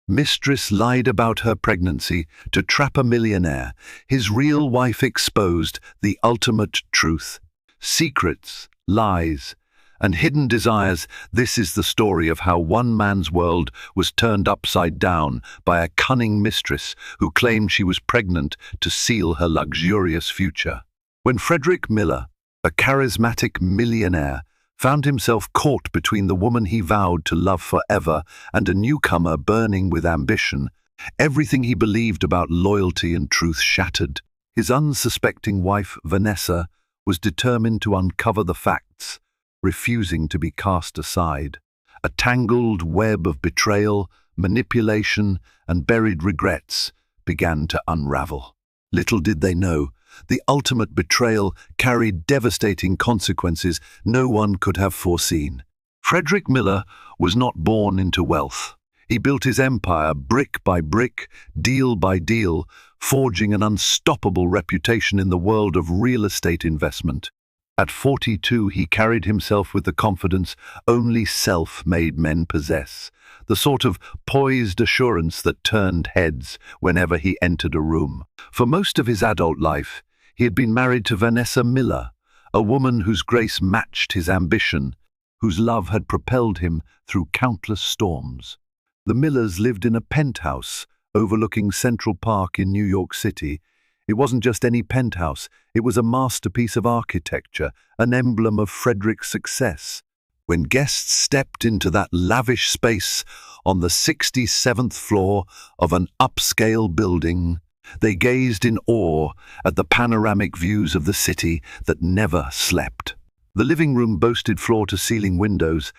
Mistress lied about her pregnancy to trap a millionaire. His real wife exposed the ultimate truth. Secrets, lies, and hidden desires. This is the story of how one man's world was turned upside down by a cunning mistress who claimed she was pregnant to seal her luxurious future. When Frederick Miller, a charismatic millionaire, found himself caught between the woman he vowed to love forever and a newcomer burning with ambition, everything he believed about loyalty and truth shattered. His unsuspecting wife, Vanessa, was determined to uncover the facts, refusing to be cast aside. A tangled web of betrayal, manipulation, and buried regrets began to unravel. Little did they know, the ultimate betrayal carried devastating consequences no one could have foreseen. Frederick Miller was not born into wealth. He built his empire brick by brick, deal by deal, forging an unstoppable reputation in the world of real estate investment. At 42, he carried himself with the confidence only self-made men possess, the sort of poised assurance that turned heads whenever he entered a room. For most of his adult life, he had been married to Vanessa Miller, a woman whose grace matched his ambition, whose love had propelled him through countless storms. The Millers lived in a penthouse overlooking Central Park in New York City. It wasn't just any penthouse, it was a masterpiece of architecture, an emblem of Frederick's success. When guests stepped into that lavish space on the 67th floor of an upscale building, they gazed in awe at the panoramic views of the city that never slept. The living room boasted floor-to-ceiling windows,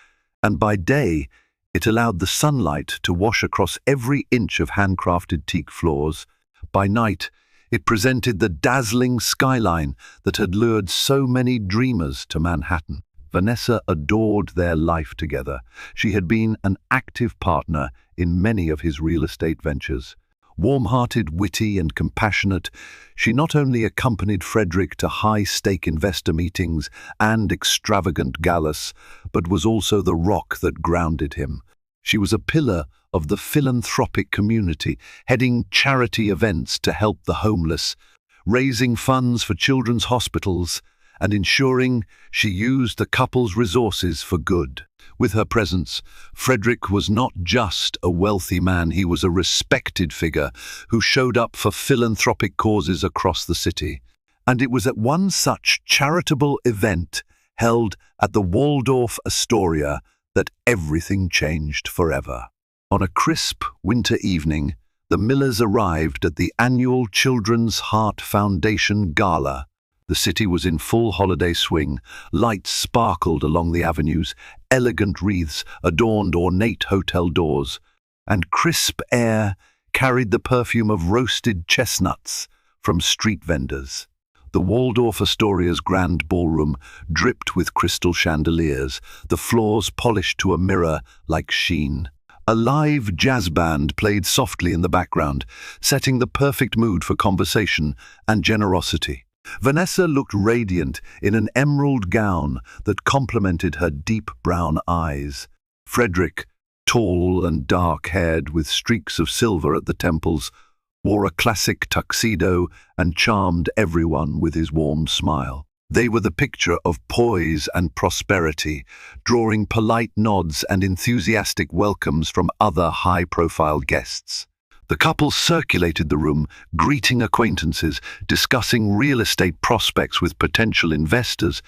and by day, it allowed the sunlight to wash across every inch of handcrafted teak floors. By night, it presented the dazzling skyline that had lured so many dreamers to Manhattan. Vanessa adored their life together. She had been an active partner in many of his real estate ventures. Warm-hearted, witty, and compassionate, she not only accompanied Frederick to high-stake investor meetings and extravagant galas, but was also the rock that grounded him. She was a pillar of the philanthropic community, heading charity events to help the homeless, raising funds for children's hospitals, and ensuring she used the couple's resources for good. With her presence, Frederick was not just a wealthy man, he was a respected figure who showed up for philanthropic causes across the city. And it was at one such charitable event held at the Waldorf Astoria that everything changed forever. On a crisp winter evening, the Millers arrived at the annual Children's Heart Foundation Gala. The city was in full holiday swing. Lights sparkled along the avenues, elegant wreaths adorned ornate hotel doors, and crisp air carried the perfume of roasted chestnuts from street vendors. The Waldorf Astoria's grand ballroom dripped with crystal chandeliers, the floors polished to a mirror-like sheen. A live jazz band played softly in the background, setting the perfect mood for conversation and generosity. Vanessa looked radiant in an emerald gown that complemented her deep brown eyes. Frederick, tall and dark-haired with streaks of silver at the temples, wore a classic tuxedo and charmed everyone with his warm smile. They were the picture of poise and prosperity, drawing polite nods and enthusiastic welcomes from other high-profile guests. The couple circulated the room, greeting acquaintances, discussing real estate prospects with potential investors,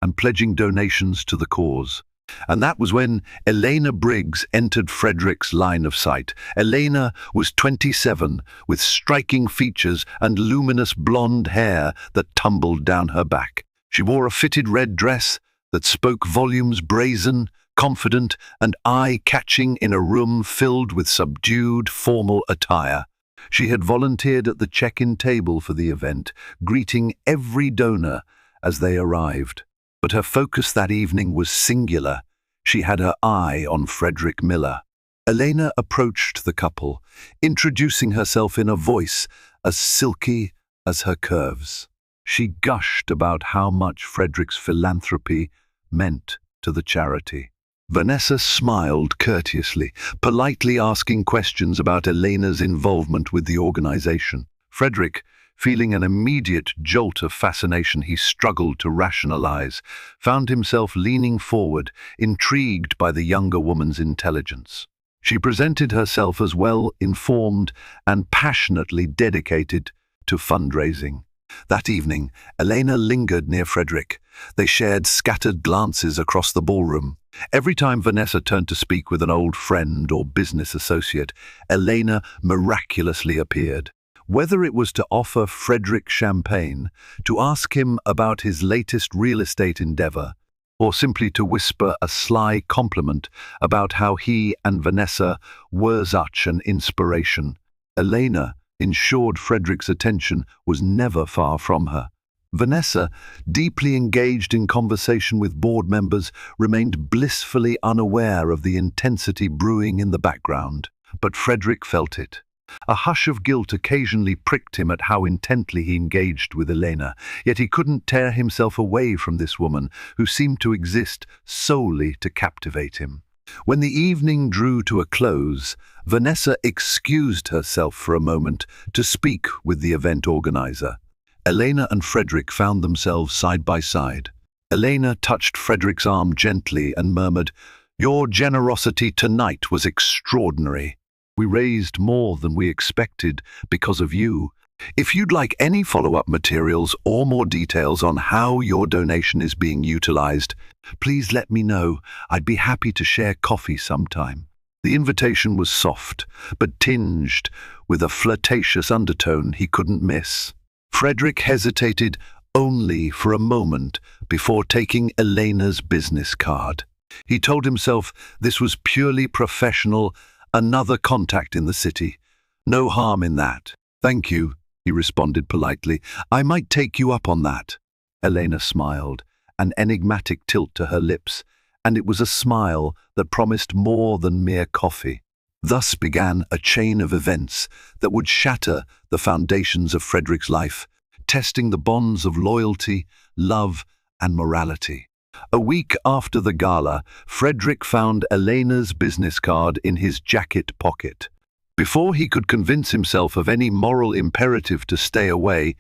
and pledging donations to the cause. And that was when Elena Briggs entered Frederick's line of sight. Elena was 27, with striking features and luminous blonde hair that tumbled down her back. She wore a fitted red dress that spoke volumes, brazen, confident, and eye-catching in a room filled with subdued, formal attire. She had volunteered at the check-in table for the event, greeting every donor as they arrived. But her focus that evening was singular. She had her eye on Frederick Miller. Elena approached the couple, introducing herself in a voice as silky as her curves. She gushed about how much Frederick's philanthropy meant to the charity. Vanessa smiled courteously, politely asking questions about Elena's involvement with the organization. Frederick, feeling an immediate jolt of fascination he struggled to rationalize, found himself leaning forward, intrigued by the younger woman's intelligence. She presented herself as well-informed and passionately dedicated to fundraising. That evening, Elena lingered near Frederick. They shared scattered glances across the ballroom. Every time Vanessa turned to speak with an old friend or business associate, Elena miraculously appeared. Whether it was to offer Frederick champagne, to ask him about his latest real estate endeavor, or simply to whisper a sly compliment about how he and Vanessa were such an inspiration, Elena ensured Frederick's attention was never far from her. Vanessa, deeply engaged in conversation with board members, remained blissfully unaware of the intensity brewing in the background. But Frederick felt it. A hush of guilt occasionally pricked him at how intently he engaged with Elena, yet he couldn't tear himself away from this woman who seemed to exist solely to captivate him. When the evening drew to a close, Vanessa excused herself for a moment to speak with the event organizer. Elena and Frederick found themselves side by side. Elena touched Frederick's arm gently and murmured, "Your generosity tonight was extraordinary. We raised more than we expected because of you. If you'd like any follow-up materials or more details on how your donation is being utilized, please let me know. I'd be happy to share coffee sometime." The invitation was soft, but tinged with a flirtatious undertone he couldn't miss. Frederick hesitated only for a moment before taking Elena's business card. He told himself this was purely professional, another contact in the city. No harm in that. "Thank you," he responded politely. "I might take you up on that." Elena smiled, an enigmatic tilt to her lips, and it was a smile that promised more than mere coffee. Thus began a chain of events that would shatter the foundations of Frederick's life, testing the bonds of loyalty, love, and morality. A week after the gala, Frederick found Elena's business card in his jacket pocket. Before he could convince himself of any moral imperative to stay away,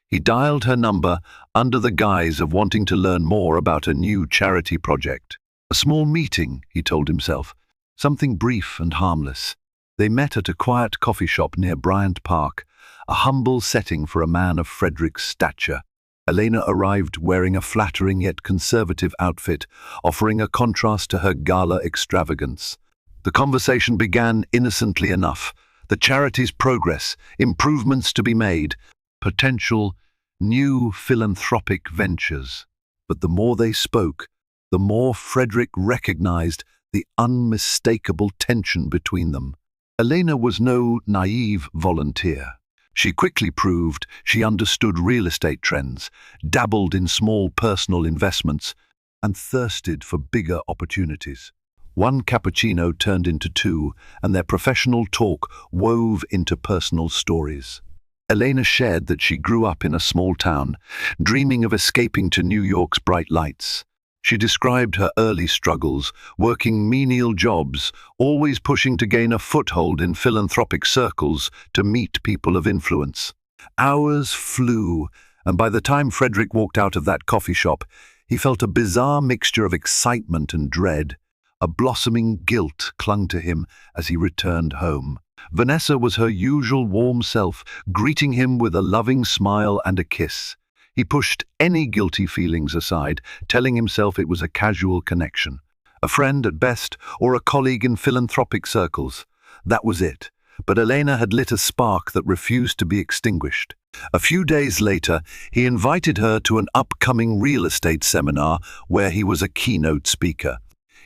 he dialed her number under the guise of wanting to learn more about a new charity project. A small meeting, he told himself, something brief and harmless. They met at a quiet coffee shop near Bryant Park, a humble setting for a man of Frederick's stature. Elena arrived wearing a flattering yet conservative outfit, offering a contrast to her gala extravagance. The conversation began innocently enough. The charity's progress, improvements to be made, potential new philanthropic ventures. But the more they spoke, the more Frederick recognized the unmistakable tension between them. Elena was no naive volunteer. She quickly proved she understood real estate trends, dabbled in small personal investments, and thirsted for bigger opportunities. One cappuccino turned into two, and their professional talk wove into personal stories. Elena shared that she grew up in a small town, dreaming of escaping to New York's bright lights. She described her early struggles, working menial jobs, always pushing to gain a foothold in philanthropic circles to meet people of influence. Hours flew, and by the time Frederick walked out of that coffee shop, he felt a bizarre mixture of excitement and dread. A blossoming guilt clung to him as he returned home. Vanessa was her usual warm self, greeting him with a loving smile and a kiss. He pushed any guilty feelings aside, telling himself it was a casual connection. A friend at best, or a colleague in philanthropic circles. That was it. But Elena had lit a spark that refused to be extinguished. A few days later, he invited her to an upcoming real estate seminar where he was a keynote speaker.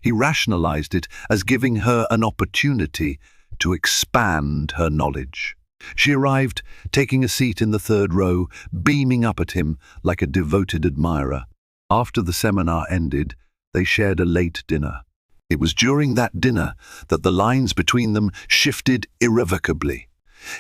He rationalized it as giving her an opportunity to expand her knowledge. She arrived, taking a seat in the third row, beaming up at him like a devoted admirer. After the seminar ended, they shared a late dinner. It was during that dinner that the lines between them shifted irrevocably.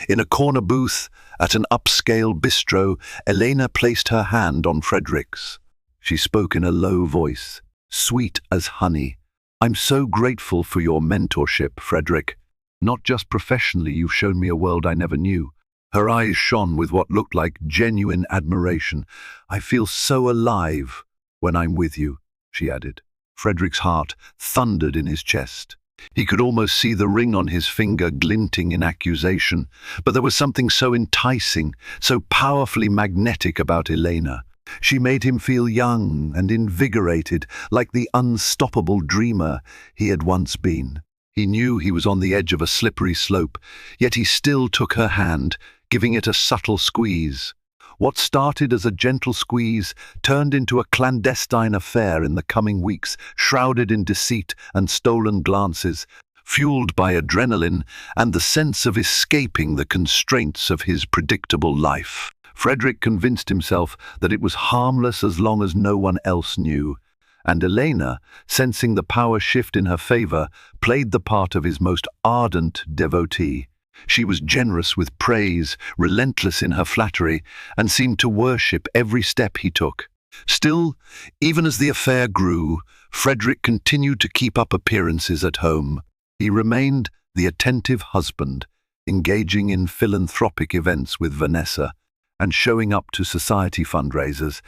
In a corner booth at an upscale bistro, Elena placed her hand on Frederick's. She spoke in a low voice, sweet as honey, I'm so grateful for your mentorship, Frederick. Not just professionally, you've shown me a world I never knew. Her eyes shone with what looked like genuine admiration. I feel so alive when I'm with you, she added. Frederick's heart thundered in his chest. He could almost see the ring on his finger glinting in accusation, but there was something so enticing, so powerfully magnetic about Elena. She made him feel young and invigorated, like the unstoppable dreamer he had once been. He knew he was on the edge of a slippery slope, yet he still took her hand, giving it a subtle squeeze. What started as a gentle squeeze turned into a clandestine affair in the coming weeks, shrouded in deceit and stolen glances, fueled by adrenaline and the sense of escaping the constraints of his predictable life. Frederick convinced himself that it was harmless as long as no one else knew, and Elena, sensing the power shift in her favor, played the part of his most ardent devotee. She was generous with praise, relentless in her flattery, and seemed to worship every step he took. Still, even as the affair grew, Frederick continued to keep up appearances at home. He remained the attentive husband, engaging in philanthropic events with Vanessa, and showing up to society fundraisers.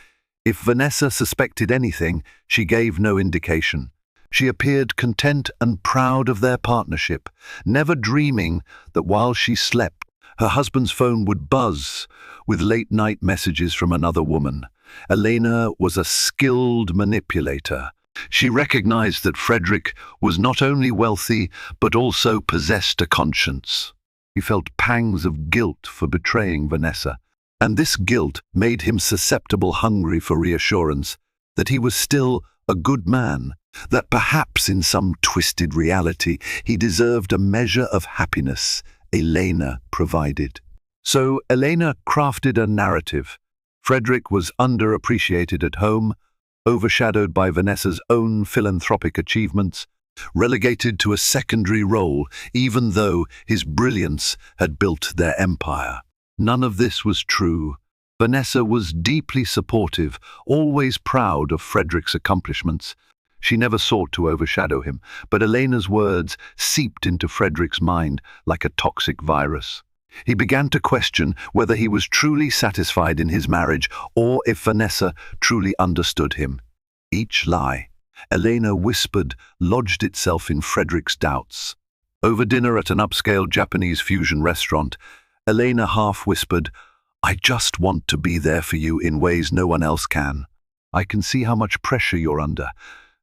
If Vanessa suspected anything, she gave no indication. She appeared content and proud of their partnership, never dreaming that while she slept, her husband's phone would buzz with late-night messages from another woman. Elena was a skilled manipulator. She recognized that Frederick was not only wealthy, but also possessed a conscience. He felt pangs of guilt for betraying Vanessa, and this guilt made him susceptible, hungry for reassurance that he was still a good man, that perhaps in some twisted reality he deserved a measure of happiness Elena provided. So Elena crafted a narrative. Frederick was underappreciated at home, overshadowed by Vanessa's own philanthropic achievements, relegated to a secondary role even though his brilliance had built their empire. None of this was true. Vanessa was deeply supportive, always proud of Frederick's accomplishments. She never sought to overshadow him, but Elena's words seeped into Frederick's mind like a toxic virus. He began to question whether he was truly satisfied in his marriage or if Vanessa truly understood him. Each lie Elena whispered lodged itself in Frederick's doubts. Over dinner at an upscale Japanese fusion restaurant, Elena half-whispered, "I just want to be there for you in ways no one else can. I can see how much pressure you're under.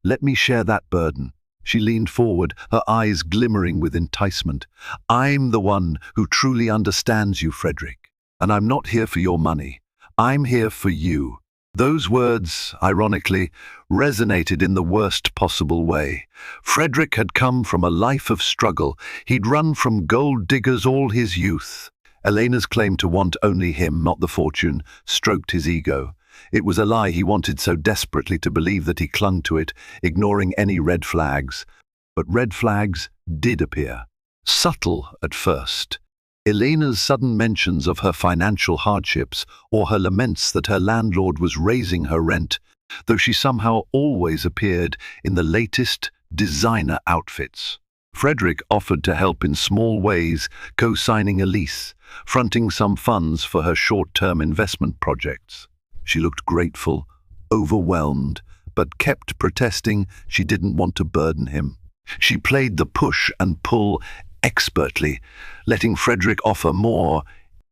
Let me share that burden." She leaned forward, her eyes glimmering with enticement. "I'm the one who truly understands you, Frederick, and I'm not here for your money. I'm here for you." Those words, ironically, resonated in the worst possible way. Frederick had come from a life of struggle. He'd run from gold diggers all his youth. Elena's claim to want only him, not the fortune, stroked his ego. It was a lie he wanted so desperately to believe that he clung to it, ignoring any red flags. But red flags did appear. Subtle at first. Elena's sudden mentions of her financial hardships or her laments that her landlord was raising her rent, though she somehow always appeared in the latest designer outfits. Frederick offered to help in small ways, co-signing a lease, fronting some funds for her short-term investment projects. She looked grateful, overwhelmed, but kept protesting she didn't want to burden him. She played the push and pull expertly, letting Frederick offer more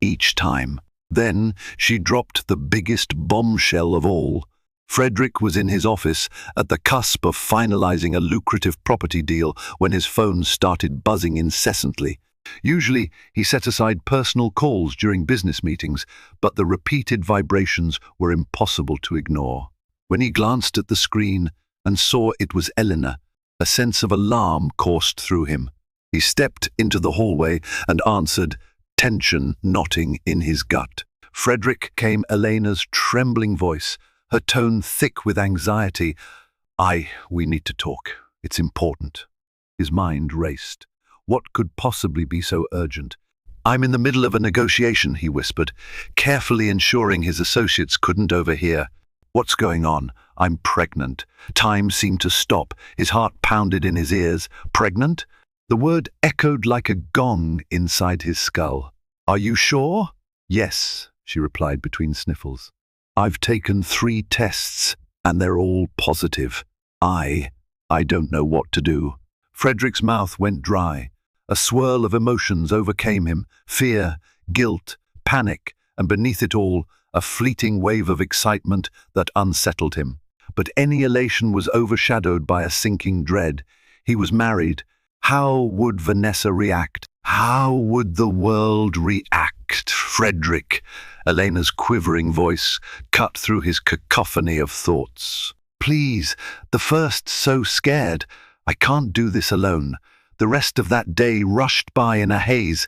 each time. Then she dropped the biggest bombshell of all. Frederick was in his office at the cusp of finalizing a lucrative property deal when his phone started buzzing incessantly. Usually, he set aside personal calls during business meetings, but the repeated vibrations were impossible to ignore. When he glanced at the screen and saw it was Elena, a sense of alarm coursed through him. He stepped into the hallway and answered, tension knotting in his gut. Frederick came Elena's trembling voice, her tone thick with anxiety. We need to talk. It's important." His mind raced. What could possibly be so urgent? "I'm in the middle of a negotiation," he whispered, carefully ensuring his associates couldn't overhear. What's going on? I'm pregnant. Time seemed to stop. His heart pounded in his ears. Pregnant? The word echoed like a gong inside his skull. Are you sure? Yes, she replied between sniffles. I've taken 3 tests, and they're all positive. I don't know what to do. Frederick's mouth went dry. A swirl of emotions overcame him. Fear, guilt, panic, and beneath it all, a fleeting wave of excitement that unsettled him. But any elation was overshadowed by a sinking dread. He was married. How would Vanessa react? How would the world react? Frederick, Elena's quivering voice cut through his cacophony of thoughts. Please, the first so scared. I can't do this alone. The rest of that day rushed by in a haze.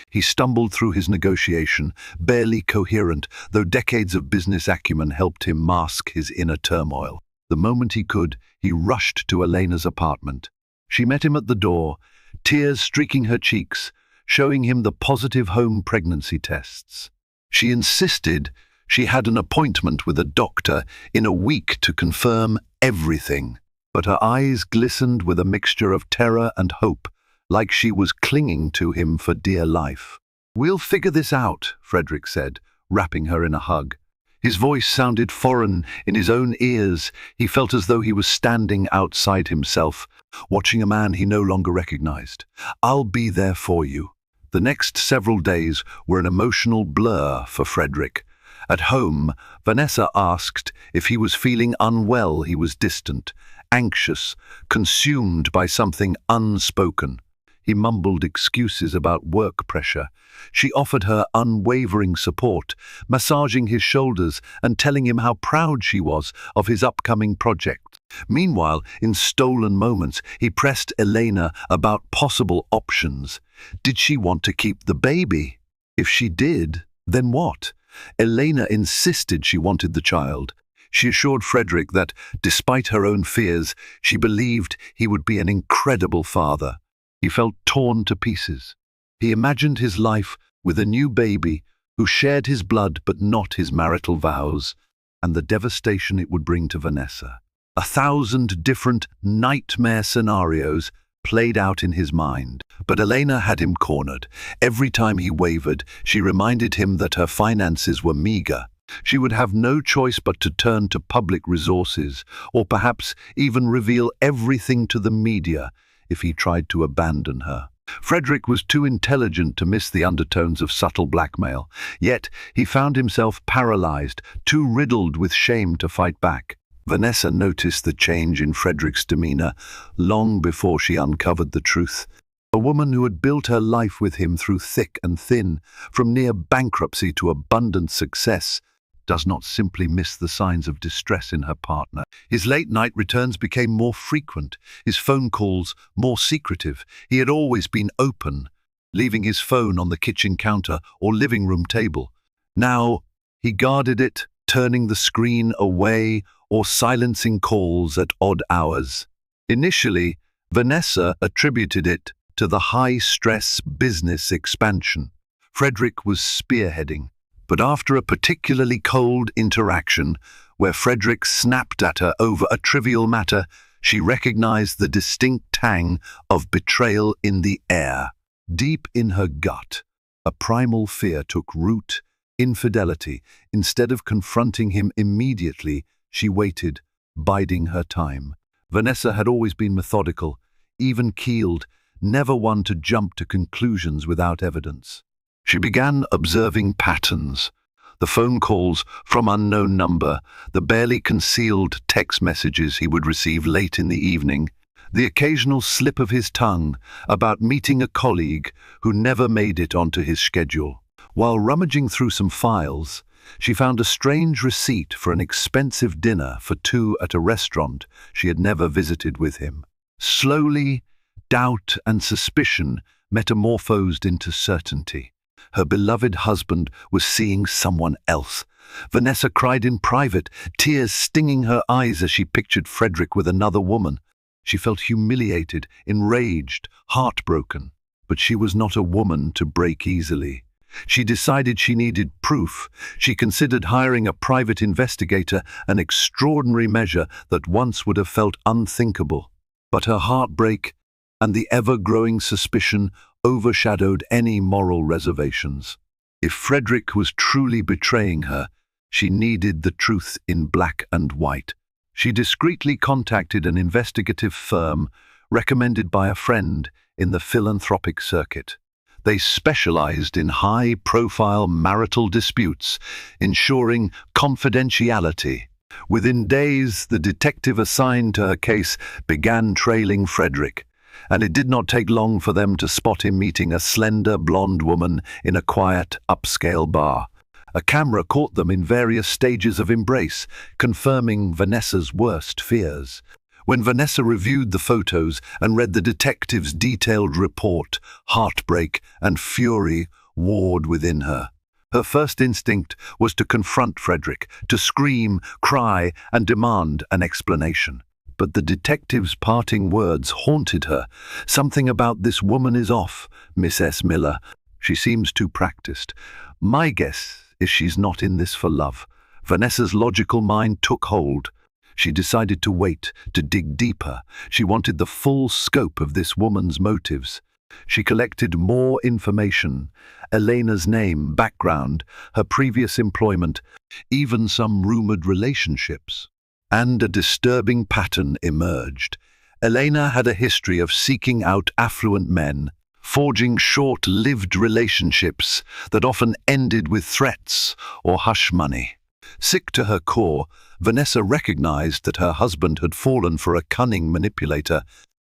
He stumbled through his negotiation, barely coherent, though decades of business acumen helped him mask his inner turmoil. The moment he could, he rushed to Elena's apartment. She met him at the door, tears streaking her cheeks, showing him the positive home pregnancy tests. She insisted she had an appointment with a doctor in a week to confirm everything. But her eyes glistened with a mixture of terror and hope, like she was clinging to him for dear life. We'll figure this out, Frederick said, wrapping her in a hug. His voice sounded foreign in his own ears. He felt as though he was standing outside himself, watching a man he no longer recognized. I'll be there for you. The next several days were an emotional blur for Frederick. At home, Vanessa asked if he was feeling unwell. He was distant, anxious, consumed by something unspoken. He mumbled excuses about work pressure. She offered her unwavering support, massaging his shoulders and telling him how proud she was of his upcoming project. Meanwhile, in stolen moments, he pressed Elena about possible options. Did she want to keep the baby? If she did, then what? Elena insisted she wanted the child. She assured Frederick that, despite her own fears, she believed he would be an incredible father. He felt torn to pieces. He imagined his life with a new baby who shared his blood but not his marital vows, and the devastation it would bring to Vanessa. 1,000 different nightmare scenarios played out in his mind. But Elena had him cornered. Every time he wavered, she reminded him that her finances were meager. She would have no choice but to turn to public resources, or perhaps even reveal everything to the media if he tried to abandon her. Frederick was too intelligent to miss the undertones of subtle blackmail, yet he found himself paralyzed, too riddled with shame to fight back. Vanessa noticed the change in Frederick's demeanor long before she uncovered the truth. A woman who had built her life with him through thick and thin, from near bankruptcy to abundant success, does not simply miss the signs of distress in her partner. His late-night returns became more frequent, his phone calls more secretive. He had always been open, leaving his phone on the kitchen counter or living room table. Now, he guarded it, turning the screen away or silencing calls at odd hours. Initially, Vanessa attributed it to the high-stress business expansion Frederick was spearheading. But after a particularly cold interaction, where Frederick snapped at her over a trivial matter, she recognized the distinct tang of betrayal in the air. Deep in her gut, a primal fear took root: infidelity. Instead of confronting him immediately, she waited, biding her time. Vanessa had always been methodical, even-keeled, never one to jump to conclusions without evidence. She began observing patterns: the phone calls from unknown number, the barely concealed text messages he would receive late in the evening, the occasional slip of his tongue about meeting a colleague who never made it onto his schedule. While rummaging through some files, she found a strange receipt for an expensive dinner for 2 at a restaurant she had never visited with him. Slowly, doubt and suspicion metamorphosed into certainty. Her beloved husband was seeing someone else. Vanessa cried in private, tears stinging her eyes as she pictured Frederick with another woman. She felt humiliated, enraged, heartbroken. But she was not a woman to break easily. She decided she needed proof. She considered hiring a private investigator, an extraordinary measure that once would have felt unthinkable. But her heartbreak and the ever-growing suspicion overshadowed any moral reservations. If Frederick was truly betraying her, she needed the truth in black and white. She discreetly contacted an investigative firm recommended by a friend in the philanthropic circuit. They specialized in high-profile marital disputes, ensuring confidentiality. Within days, the detective assigned to her case began trailing Frederick, and it did not take long for them to spot him meeting a slender blonde woman in a quiet, upscale bar. A camera caught them in various stages of embrace, confirming Vanessa's worst fears. When Vanessa reviewed the photos and read the detective's detailed report, heartbreak and fury warred within her. Her first instinct was to confront Frederick, to scream, cry, and demand an explanation. But the detective's parting words haunted her. "Something about this woman is off, Miss S. Miller. She seems too practiced. My guess is she's not in this for love." Vanessa's logical mind took hold. She decided to wait, to dig deeper. She wanted the full scope of this woman's motives. She collected more information: Elena's name, background, her previous employment, even some rumored relationships. And a disturbing pattern emerged. Elena had a history of seeking out affluent men, forging short-lived relationships that often ended with threats or hush money. Sick to her core, Vanessa recognized that her husband had fallen for a cunning manipulator,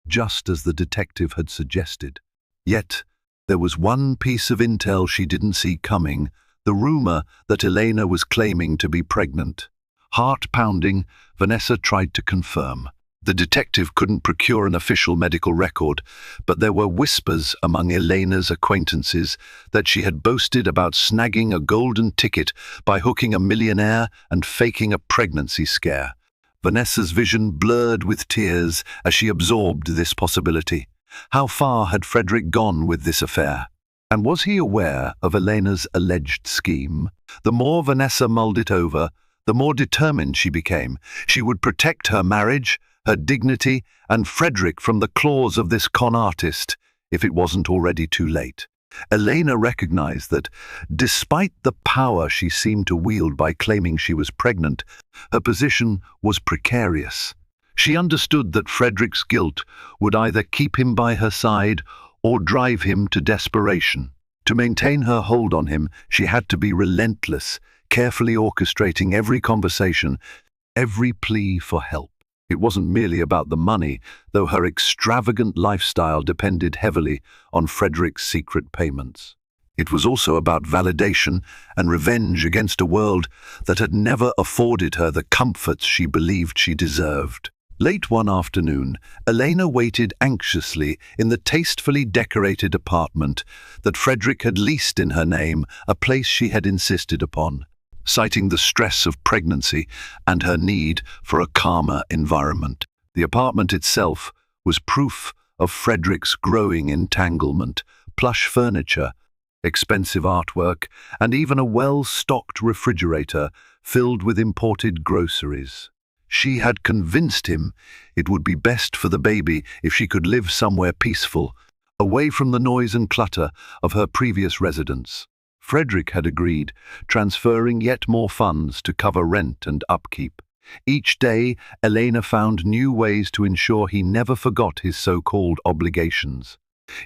just as the detective had suggested. Yet, there was one piece of intel she didn't see coming: the rumor that Elena was claiming to be pregnant. Heart-pounding, Vanessa tried to confirm. The detective couldn't procure an official medical record, but there were whispers among Elena's acquaintances that she had boasted about snagging a golden ticket by hooking a millionaire and faking a pregnancy scare. Vanessa's vision blurred with tears as she absorbed this possibility. How far had Frederick gone with this affair? And was he aware of Elena's alleged scheme? The more Vanessa mulled it over, the more determined she became. She would protect her marriage, her dignity, and Frederick from the claws of this con artist, if it wasn't already too late. Elena recognized that, despite the power she seemed to wield by claiming she was pregnant, her position was precarious. She understood that Frederick's guilt would either keep him by her side or drive him to desperation. To maintain her hold on him, she had to be relentless, carefully orchestrating every conversation, every plea for help. It wasn't merely about the money, though her extravagant lifestyle depended heavily on Frederick's secret payments. It was also about validation and revenge against a world that had never afforded her the comforts she believed she deserved. Late one afternoon, Elena waited anxiously in the tastefully decorated apartment that Frederick had leased in her name, a place she had insisted upon, citing the stress of pregnancy and her need for a calmer environment. The apartment itself was proof of Frederick's growing entanglement: plush furniture, expensive artwork, and even a well-stocked refrigerator filled with imported groceries. She had convinced him it would be best for the baby if she could live somewhere peaceful, away from the noise and clutter of her previous residence. Frederick had agreed, transferring yet more funds to cover rent and upkeep. Each day, Elena found new ways to ensure he never forgot his so-called obligations.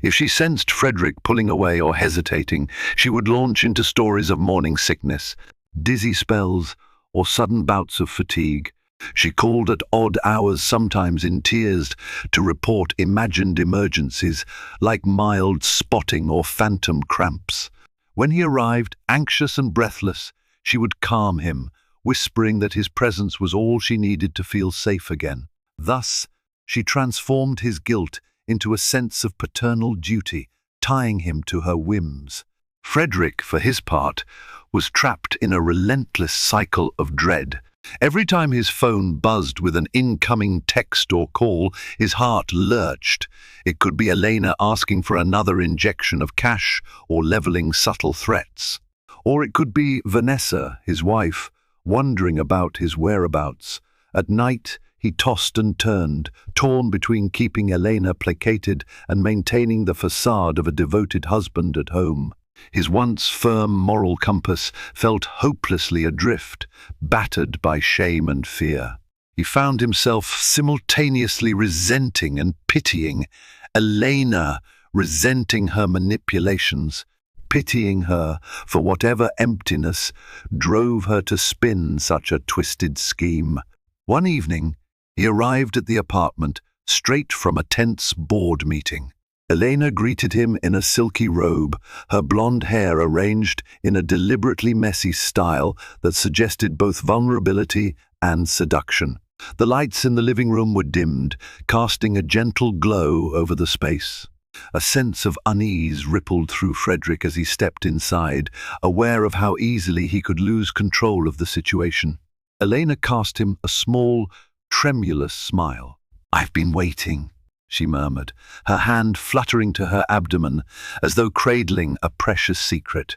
If she sensed Frederick pulling away or hesitating, she would launch into stories of morning sickness, dizzy spells, or sudden bouts of fatigue. She called at odd hours, sometimes in tears, to report imagined emergencies like mild spotting or phantom cramps. When he arrived, anxious and breathless, she would calm him, whispering that his presence was all she needed to feel safe again. Thus, she transformed his guilt into a sense of paternal duty, tying him to her whims. Frederick, for his part, was trapped in a relentless cycle of dread. Every time his phone buzzed with an incoming text or call, his heart lurched. It could be Elena asking for another injection of cash or leveling subtle threats. Or it could be Vanessa, his wife, wondering about his whereabouts. At night, he tossed and turned, torn between keeping Elena placated and maintaining the facade of a devoted husband at home. His once firm moral compass felt hopelessly adrift, battered by shame and fear. He found himself simultaneously resenting and pitying Elena, resenting her manipulations, pitying her for whatever emptiness drove her to spin such a twisted scheme. One evening, he arrived at the apartment straight from a tense board meeting. Elena greeted him in a silky robe, her blonde hair arranged in a deliberately messy style that suggested both vulnerability and seduction. The lights in the living room were dimmed, casting a gentle glow over the space. A sense of unease rippled through Frederick as he stepped inside, aware of how easily he could lose control of the situation. Elena cast him a small, tremulous smile. "I've been waiting," she murmured, her hand fluttering to her abdomen as though cradling a precious secret.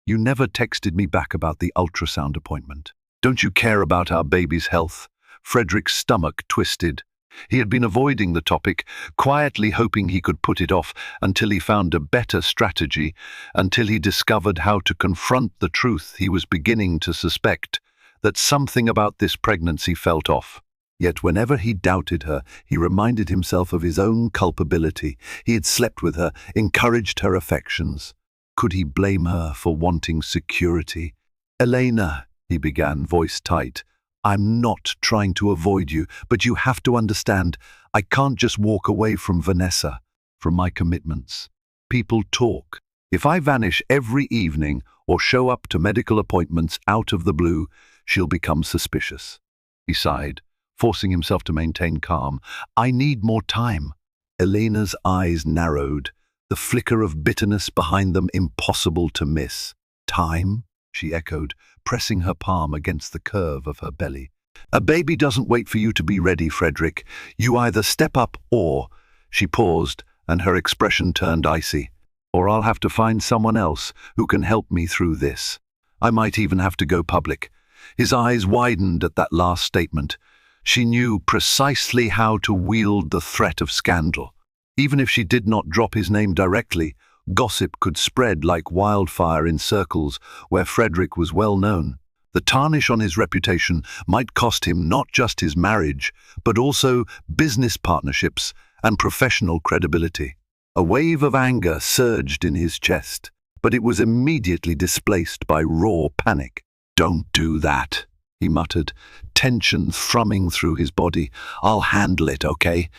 "You never texted me back about the ultrasound appointment. Don't you care about our baby's health?" Frederick's stomach twisted. He had been avoiding the topic, quietly hoping he could put it off until he found a better strategy, until he discovered how to confront the truth he was beginning to suspect, that something about this pregnancy felt off. Yet whenever he doubted her, he reminded himself of his own culpability. He had slept with her, encouraged her affections. Could he blame her for wanting security? "Elena," he began, voice tight, "I'm not trying to avoid you, but you have to understand, I can't just walk away from Vanessa, from my commitments. People talk. If I vanish every evening or show up to medical appointments out of the blue, she'll become suspicious." He sighed, forcing himself to maintain calm. "I need more time." Elena's eyes narrowed, the flicker of bitterness behind them impossible to miss. "Time?" she echoed, pressing her palm against the curve of her belly. "A baby doesn't wait for you to be ready, Frederick. You either step up or—" She paused, and her expression turned icy. "Or I'll have to find someone else who can help me through this. I might even have to go public." His eyes widened at that last statement. She knew precisely how to wield the threat of scandal. Even if she did not drop his name directly, gossip could spread like wildfire in circles where Frederick was well known. The tarnish on his reputation might cost him not just his marriage, but also business partnerships and professional credibility. A wave of anger surged in his chest, but it was immediately displaced by raw panic. "Don't do that," he muttered, tension thrumming through his body. "I'll handle it, okay?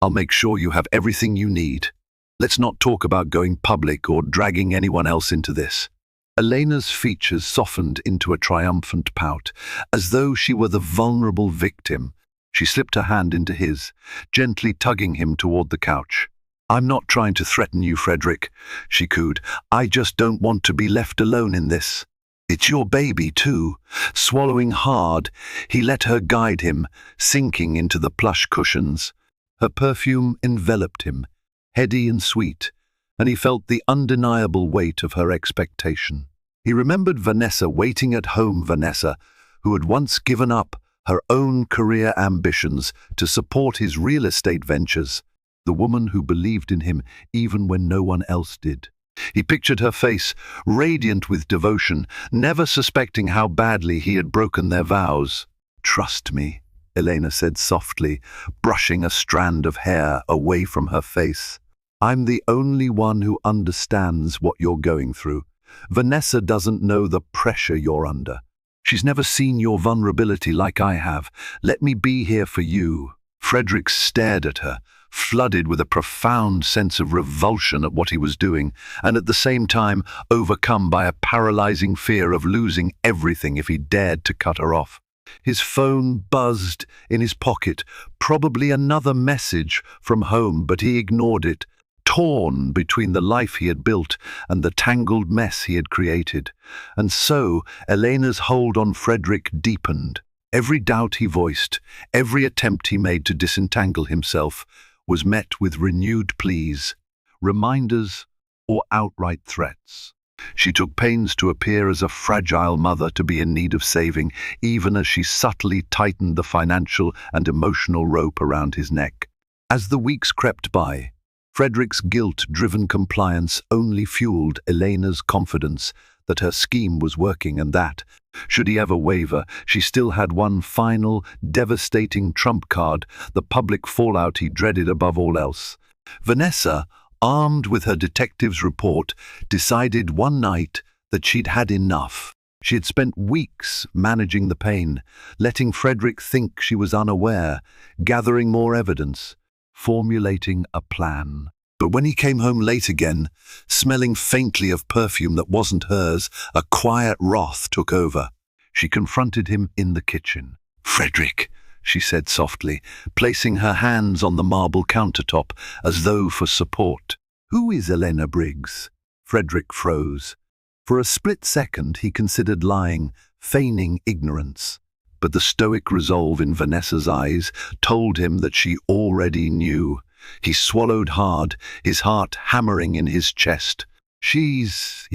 I'll make sure you have everything you need. Let's not talk about going public or dragging anyone else into this." Elena's features softened into a triumphant pout, as though she were the vulnerable victim. She slipped her hand into his, gently tugging him toward the couch. "I'm not trying to threaten you, Frederick," she cooed. "I just don't want to be left alone in this. It's your baby, too." Swallowing hard, he let her guide him, sinking into the plush cushions. Her perfume enveloped him, heady and sweet, and he felt the undeniable weight of her expectation. He remembered Vanessa waiting at home, Vanessa, who had once given up her own career ambitions to support his real estate ventures, the woman who believed in him even when no one else did. He pictured her face, radiant with devotion, never suspecting how badly he had broken their vows. "Trust me," Elena said softly, brushing a strand of hair away from her face. "I'm the only one who understands what you're going through. Vanessa doesn't know the pressure you're under. She's never seen your vulnerability like I have. Let me be here for you." Frederick stared at her, flooded with a profound sense of revulsion at what he was doing, and at the same time overcome by a paralyzing fear of losing everything if he dared to cut her off. His phone buzzed in his pocket, probably another message from home, but he ignored it, torn between the life he had built and the tangled mess he had created. And so Elena's hold on Frederick deepened. Every doubt he voiced, every attempt he made to disentangle himself, was met with renewed pleas, reminders, or outright threats. She took pains to appear as a fragile mother to be in need of saving, even as she subtly tightened the financial and emotional rope around his neck. As the weeks crept by, Frederick's guilt-driven compliance only fueled Elena's confidence that her scheme was working and that, should he ever waver, she still had one final, devastating trump card, the public fallout he dreaded above all else. Vanessa, armed with her detective's report, decided one night that she'd had enough. She had spent weeks managing the pain, letting Frederick think she was unaware, gathering more evidence, formulating a plan. But when he came home late again, smelling faintly of perfume that wasn't hers, a quiet wrath took over. She confronted him in the kitchen. "Frederick," she said softly, placing her hands on the marble countertop as though for support. "Who is Elena Briggs?" Frederick froze. For a split second he considered lying, feigning ignorance. But the stoic resolve in Vanessa's eyes told him that she already knew. He swallowed hard, his heart hammering in his chest. He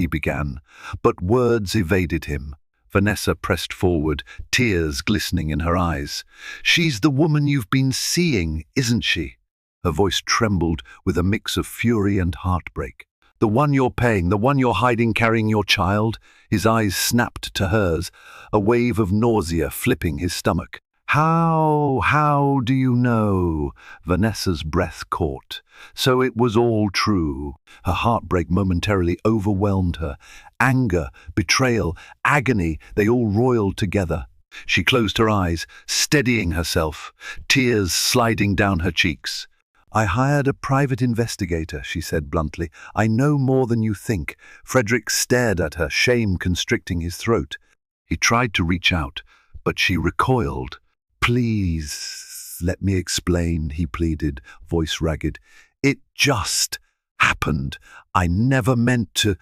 began, but words evaded him. Vanessa pressed forward, tears glistening in her eyes. "She's the woman you've been seeing, isn't she?" Her voice trembled with a mix of fury and heartbreak. "The one you're paying, the one you're hiding carrying your child?" His eyes snapped to hers, a wave of nausea flipping his stomach. How do you know?" Vanessa's breath caught. So it was all true. Her heartbreak momentarily overwhelmed her. Anger, betrayal, agony, they all roiled together. She closed her eyes, steadying herself, tears sliding down her cheeks. "I hired a private investigator," she said bluntly. "I know more than you think." Frederick stared at her, shame constricting his throat. He tried to reach out, but she recoiled. "Please, let me explain," he pleaded, voice ragged. "It just happened. I never meant to—"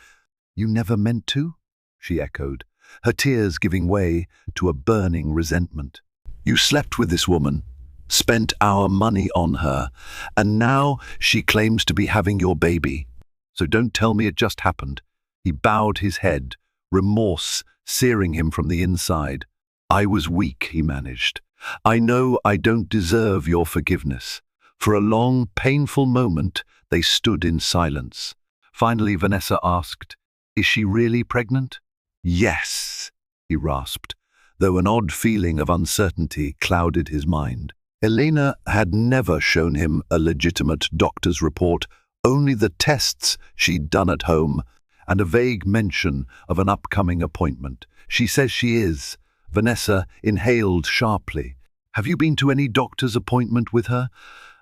"You never meant to?" she echoed, her tears giving way to a burning resentment. "You slept with this woman, spent our money on her, and now she claims to be having your baby. So don't tell me it just happened." He bowed his head, remorse searing him from the inside. "I was weak," he managed. "I know I don't deserve your forgiveness." For a long, painful moment, they stood in silence. Finally, Vanessa asked, "Is she really pregnant?" "Yes," he rasped, though an odd feeling of uncertainty clouded his mind. Elena had never shown him a legitimate doctor's report, only the tests she'd done at home, and a vague mention of an upcoming appointment. "She says she is." Vanessa inhaled sharply. "Have you been to any doctor's appointment with her?"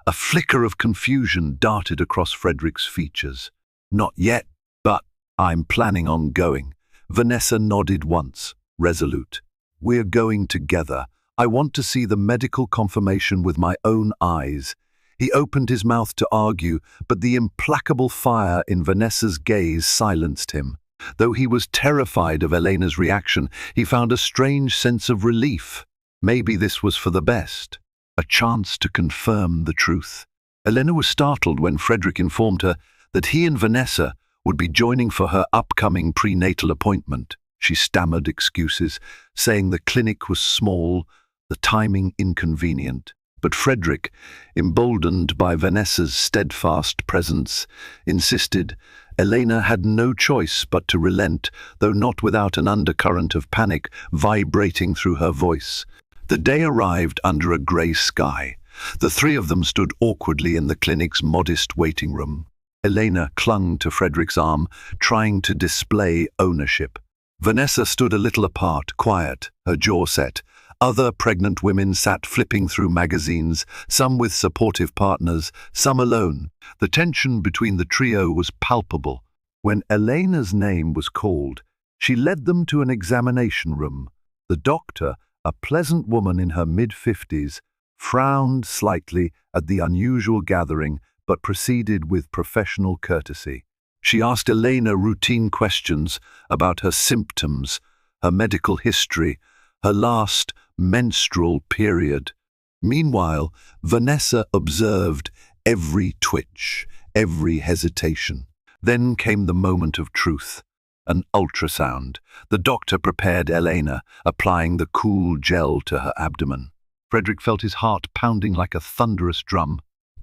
A flicker of confusion darted across Frederick's features. "Not yet, but I'm planning on going." Vanessa nodded once, resolute. "We're going together. I want to see the medical confirmation with my own eyes." He opened his mouth to argue, but the implacable fire in Vanessa's gaze silenced him. Though he was terrified of Elena's reaction, he found a strange sense of relief. Maybe this was for the best. A chance to confirm the truth. Elena was startled when Frederick informed her that he and Vanessa would be joining for her upcoming prenatal appointment. She stammered excuses, saying the clinic was small, the timing inconvenient. But Frederick, emboldened by Vanessa's steadfast presence, insisted Elena had no choice but to relent, though not without an undercurrent of panic vibrating through her voice. The day arrived under a grey sky. The three of them stood awkwardly in the clinic's modest waiting room. Elena clung to Frederick's arm, trying to display ownership. Vanessa stood a little apart, quiet, her jaw set. Other pregnant women sat flipping through magazines, some with supportive partners, some alone. The tension between the trio was palpable. When Elena's name was called, she led them to an examination room. The doctor, a pleasant woman in her mid-50s, frowned slightly at the unusual gathering, but proceeded with professional courtesy. She asked Elena routine questions about her symptoms, her medical history, her last, menstrual period. Meanwhile, Vanessa observed every twitch, every hesitation. Then came the moment of truth. An ultrasound. The doctor prepared Elena, applying the cool gel to her abdomen. Frederick felt his heart pounding like a thunderous drum.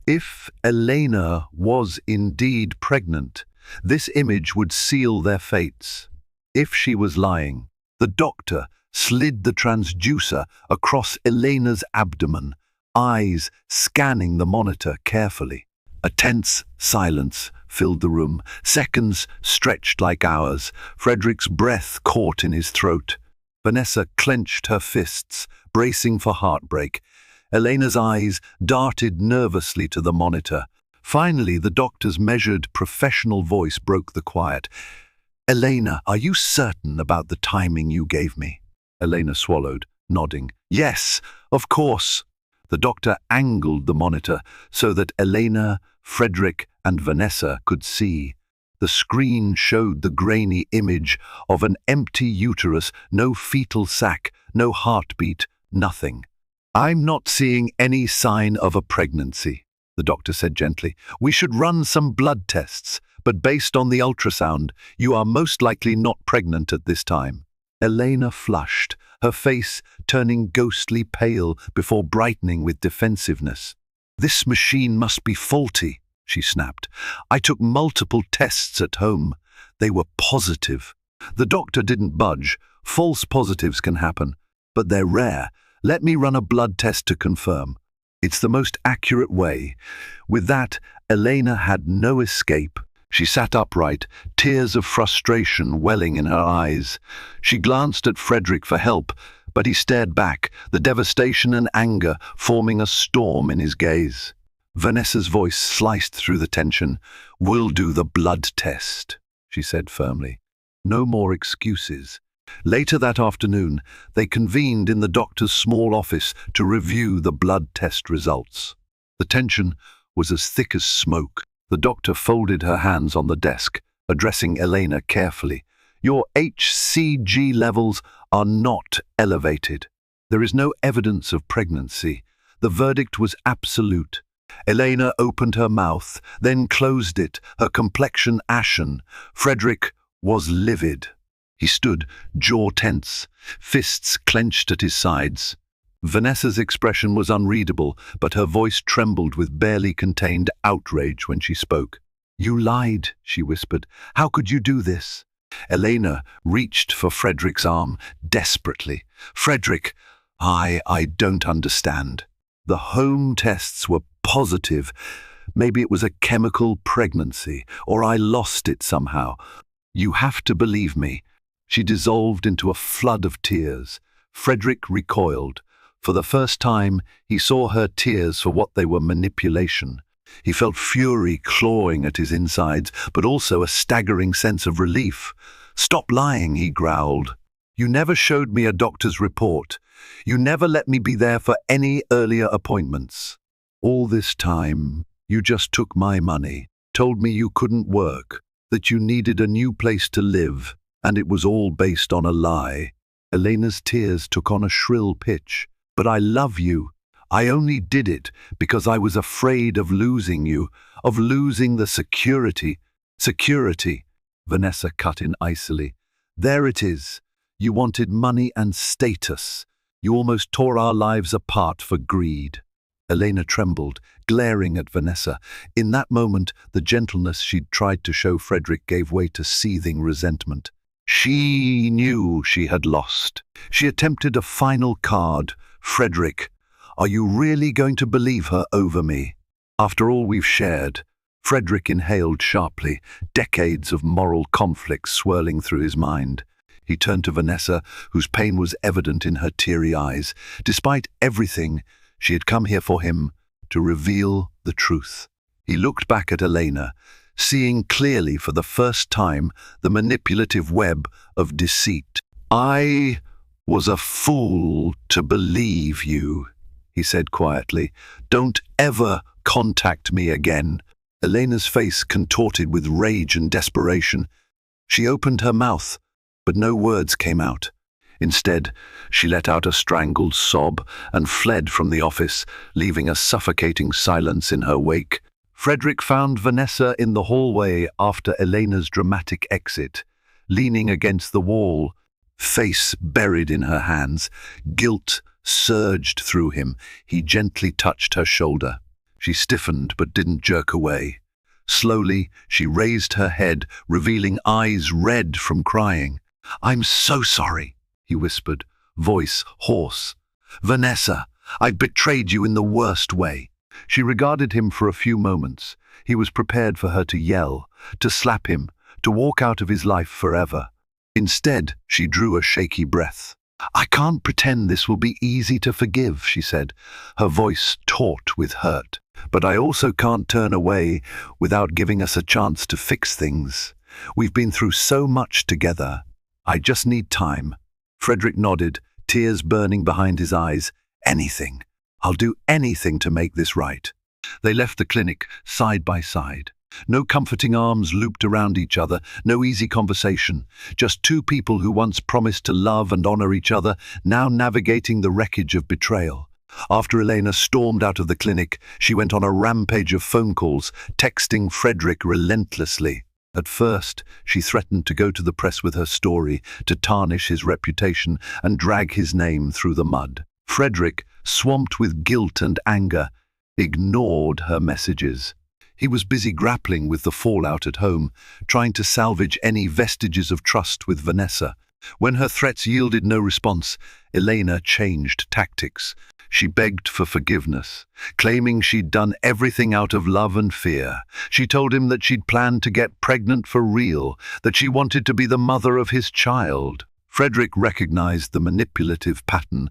If Elena was indeed pregnant, this image would seal their fates. If she was lying, the doctor slid the transducer across Elena's abdomen, eyes scanning the monitor carefully. A tense silence filled the room. Seconds stretched like hours. Frederick's breath caught in his throat. Vanessa clenched her fists, bracing for heartbreak. Elena's eyes darted nervously to the monitor. Finally, the doctor's measured, professional voice broke the quiet. "Elena, are you certain about the timing you gave me?" Elena swallowed, nodding. "Yes, of course." The doctor angled the monitor so that Elena, Frederick, and Vanessa could see. The screen showed the grainy image of an empty uterus, no fetal sac, no heartbeat, nothing. "I'm not seeing any sign of a pregnancy," the doctor said gently. "We should run some blood tests, but based on the ultrasound, you are most likely not pregnant at this time." Elena flushed, her face turning ghostly pale before brightening with defensiveness. "This machine must be faulty," she snapped. "I took multiple tests at home. They were positive." The doctor didn't budge. "False positives can happen, but they're rare. Let me run a blood test to confirm. It's the most accurate way." With that, Elena had no escape. She sat upright, tears of frustration welling in her eyes. She glanced at Frederick for help, but he stared back, the devastation and anger forming a storm in his gaze. Vanessa's voice sliced through the tension. "We'll do the blood test," she said firmly. No more excuses. Later that afternoon, they convened in the doctor's small office to review the blood test results. The tension was as thick as smoke. The doctor folded her hands on the desk, addressing Elena carefully. "Your HCG levels are not elevated. There is no evidence of pregnancy. The verdict was absolute." Elena opened her mouth, then closed it, her complexion ashen. Frederick was livid. He stood, jaw tense, fists clenched at his sides. Vanessa's expression was unreadable, but her voice trembled with barely contained outrage when she spoke. "You lied," she whispered. "How could you do this?" Elena reached for Frederick's arm, desperately. "Frederick, I don't understand. The home tests were positive. Maybe it was a chemical pregnancy, or I lost it somehow. You have to believe me." She dissolved into a flood of tears. Frederick recoiled. For the first time, he saw her tears for what they were: manipulation. He felt fury clawing at his insides, but also a staggering sense of relief. "Stop lying," he growled. "You never showed me a doctor's report. You never let me be there for any earlier appointments. All this time, you just took my money, told me you couldn't work, that you needed a new place to live, and it was all based on a lie." Elena's tears took on a shrill pitch. "But I love you. I only did it because I was afraid of losing you, of losing the security." "Security," Vanessa cut in icily. "There it is. You wanted money and status. You almost tore our lives apart for greed." Elena trembled, glaring at Vanessa. In that moment, the gentleness she'd tried to show Frederick gave way to seething resentment. She knew she had lost. She attempted a final card. "Frederick, are you really going to believe her over me? After all we've shared?" Frederick inhaled sharply, decades of moral conflict swirling through his mind. He turned to Vanessa, whose pain was evident in her teary eyes. Despite everything, she had come here for him, to reveal the truth. He looked back at Elena, seeing clearly for the first time the manipulative web of deceit. "I was a fool to believe you," he said quietly. "Don't ever contact me again." Elena's face contorted with rage and desperation. She opened her mouth, but no words came out. Instead, she let out a strangled sob and fled from the office, leaving a suffocating silence in her wake. Frederick found Vanessa in the hallway after Elena's dramatic exit, leaning against the wall, face buried in her hands. Guilt surged through him. He gently touched her shoulder. She stiffened but didn't jerk away. Slowly, she raised her head, revealing eyes red from crying. "I'm so sorry," he whispered, voice hoarse. "Vanessa, I betrayed you in the worst way." She regarded him for a few moments. He was prepared for her to yell, to slap him, to walk out of his life forever. Instead, she drew a shaky breath. "I can't pretend this will be easy to forgive," she said, her voice taut with hurt. "But I also can't turn away without giving us a chance to fix things. We've been through so much together. I just need time." Frederick nodded, tears burning behind his eyes. "Anything. I'll do anything to make this right." They left the clinic side by side. No comforting arms looped around each other, no easy conversation. Just two people who once promised to love and honor each other, now navigating the wreckage of betrayal. After Elena stormed out of the clinic, she went on a rampage of phone calls, texting Frederick relentlessly. At first, she threatened to go to the press with her story, to tarnish his reputation and drag his name through the mud. Frederick, swamped with guilt and anger, ignored her messages. He was busy grappling with the fallout at home, trying to salvage any vestiges of trust with Vanessa. When her threats yielded no response, Elena changed tactics. She begged for forgiveness, claiming she'd done everything out of love and fear. She told him that she'd planned to get pregnant for real, that she wanted to be the mother of his child. Frederick recognized the manipulative pattern,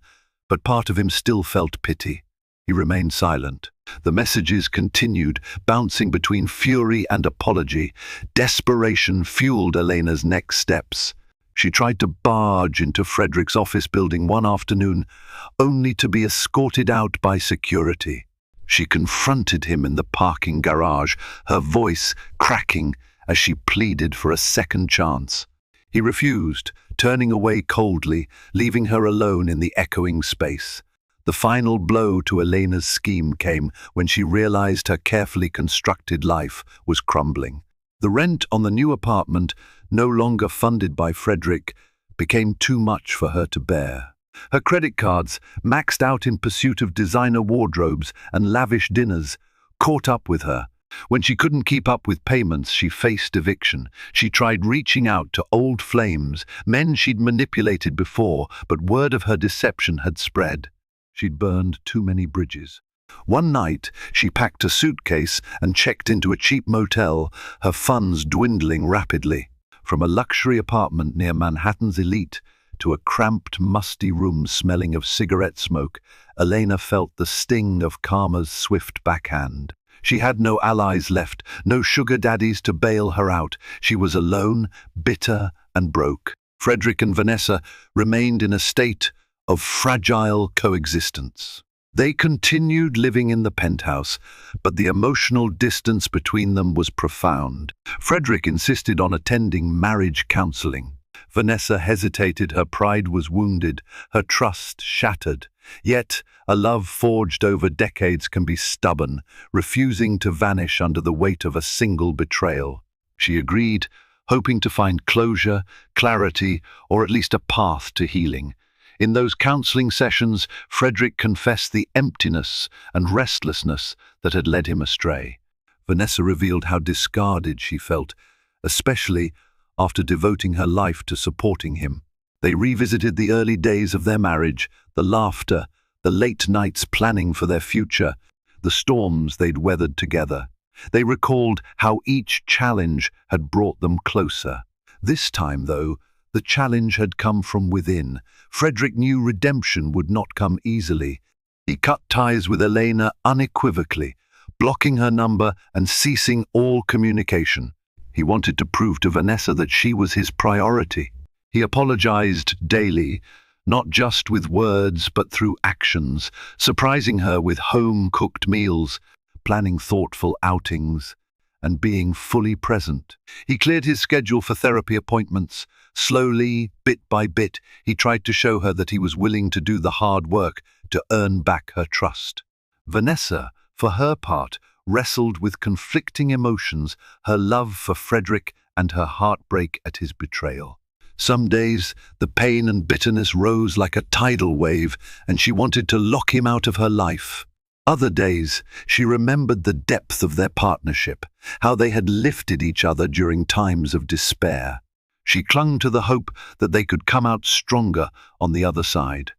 but part of him still felt pity. He remained silent. The messages continued, bouncing between fury and apology. Desperation fueled Elena's next steps. She tried to barge into Frederick's office building one afternoon, only to be escorted out by security. She confronted him in the parking garage, her voice cracking as she pleaded for a second chance. He refused, turning away coldly, leaving her alone in the echoing space. The final blow to Elena's scheme came when she realized her carefully constructed life was crumbling. The rent on the new apartment, no longer funded by Frederick, became too much for her to bear. Her credit cards, maxed out in pursuit of designer wardrobes and lavish dinners, caught up with her. When she couldn't keep up with payments, she faced eviction. She tried reaching out to old flames, men she'd manipulated before, but word of her deception had spread. She'd burned too many bridges. One night, she packed a suitcase and checked into a cheap motel, her funds dwindling rapidly. From a luxury apartment near Manhattan's elite to a cramped, musty room smelling of cigarette smoke, Elena felt the sting of karma's swift backhand. She had no allies left, no sugar daddies to bail her out. She was alone, bitter and broke. Frederick and Vanessa remained in a state of fragile coexistence. They continued living in the penthouse, but the emotional distance between them was profound. Frederick insisted on attending marriage counseling. Vanessa hesitated, her pride was wounded, her trust shattered. Yet, a love forged over decades can be stubborn, refusing to vanish under the weight of a single betrayal. She agreed, hoping to find closure, clarity, or at least a path to healing. In those counseling sessions, Frederick confessed the emptiness and restlessness that had led him astray. Vanessa revealed how discarded she felt, especially after devoting her life to supporting him. They revisited the early days of their marriage, the laughter, the late nights planning for their future, the storms they'd weathered together. They recalled how each challenge had brought them closer. This time, though, the challenge had come from within. Frederick knew redemption would not come easily. He cut ties with Elena unequivocally, blocking her number and ceasing all communication. He wanted to prove to Vanessa that she was his priority. He apologized daily, not just with words but through actions, surprising her with home-cooked meals, planning thoughtful outings, and being fully present. He cleared his schedule for therapy appointments. Slowly, bit by bit, he tried to show her that he was willing to do the hard work to earn back her trust. Vanessa, for her part, wrestled with conflicting emotions, her love for Frederick and her heartbreak at his betrayal. Some days, the pain and bitterness rose like a tidal wave, and she wanted to lock him out of her life. Other days, she remembered the depth of their partnership, how they had lifted each other during times of despair. She clung to the hope that they could come out stronger on the other side.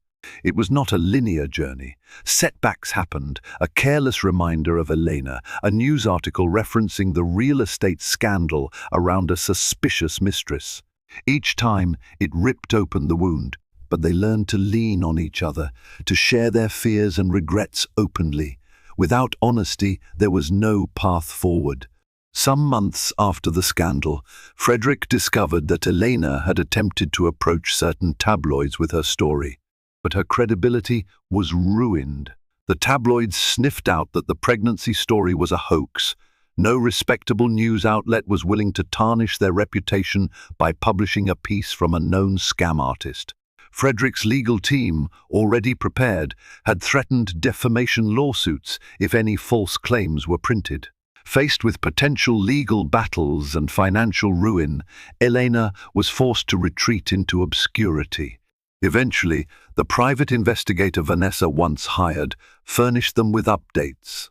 It was not a linear journey. Setbacks happened, a careless reminder of Elena, a news article referencing the real estate scandal around a suspicious mistress. Each time, it ripped open the wound, but they learned to lean on each other, to share their fears and regrets openly. Without honesty, there was no path forward. Some months after the scandal, Frederick discovered that Elena had attempted to approach certain tabloids with her story, but her credibility was ruined. The tabloids sniffed out that the pregnancy story was a hoax. No respectable news outlet was willing to tarnish their reputation by publishing a piece from a known scam artist. Frederick's legal team, already prepared, had threatened defamation lawsuits if any false claims were printed. Faced with potential legal battles and financial ruin, Elena was forced to retreat into obscurity. Eventually, the private investigator Vanessa once hired furnished them with updates.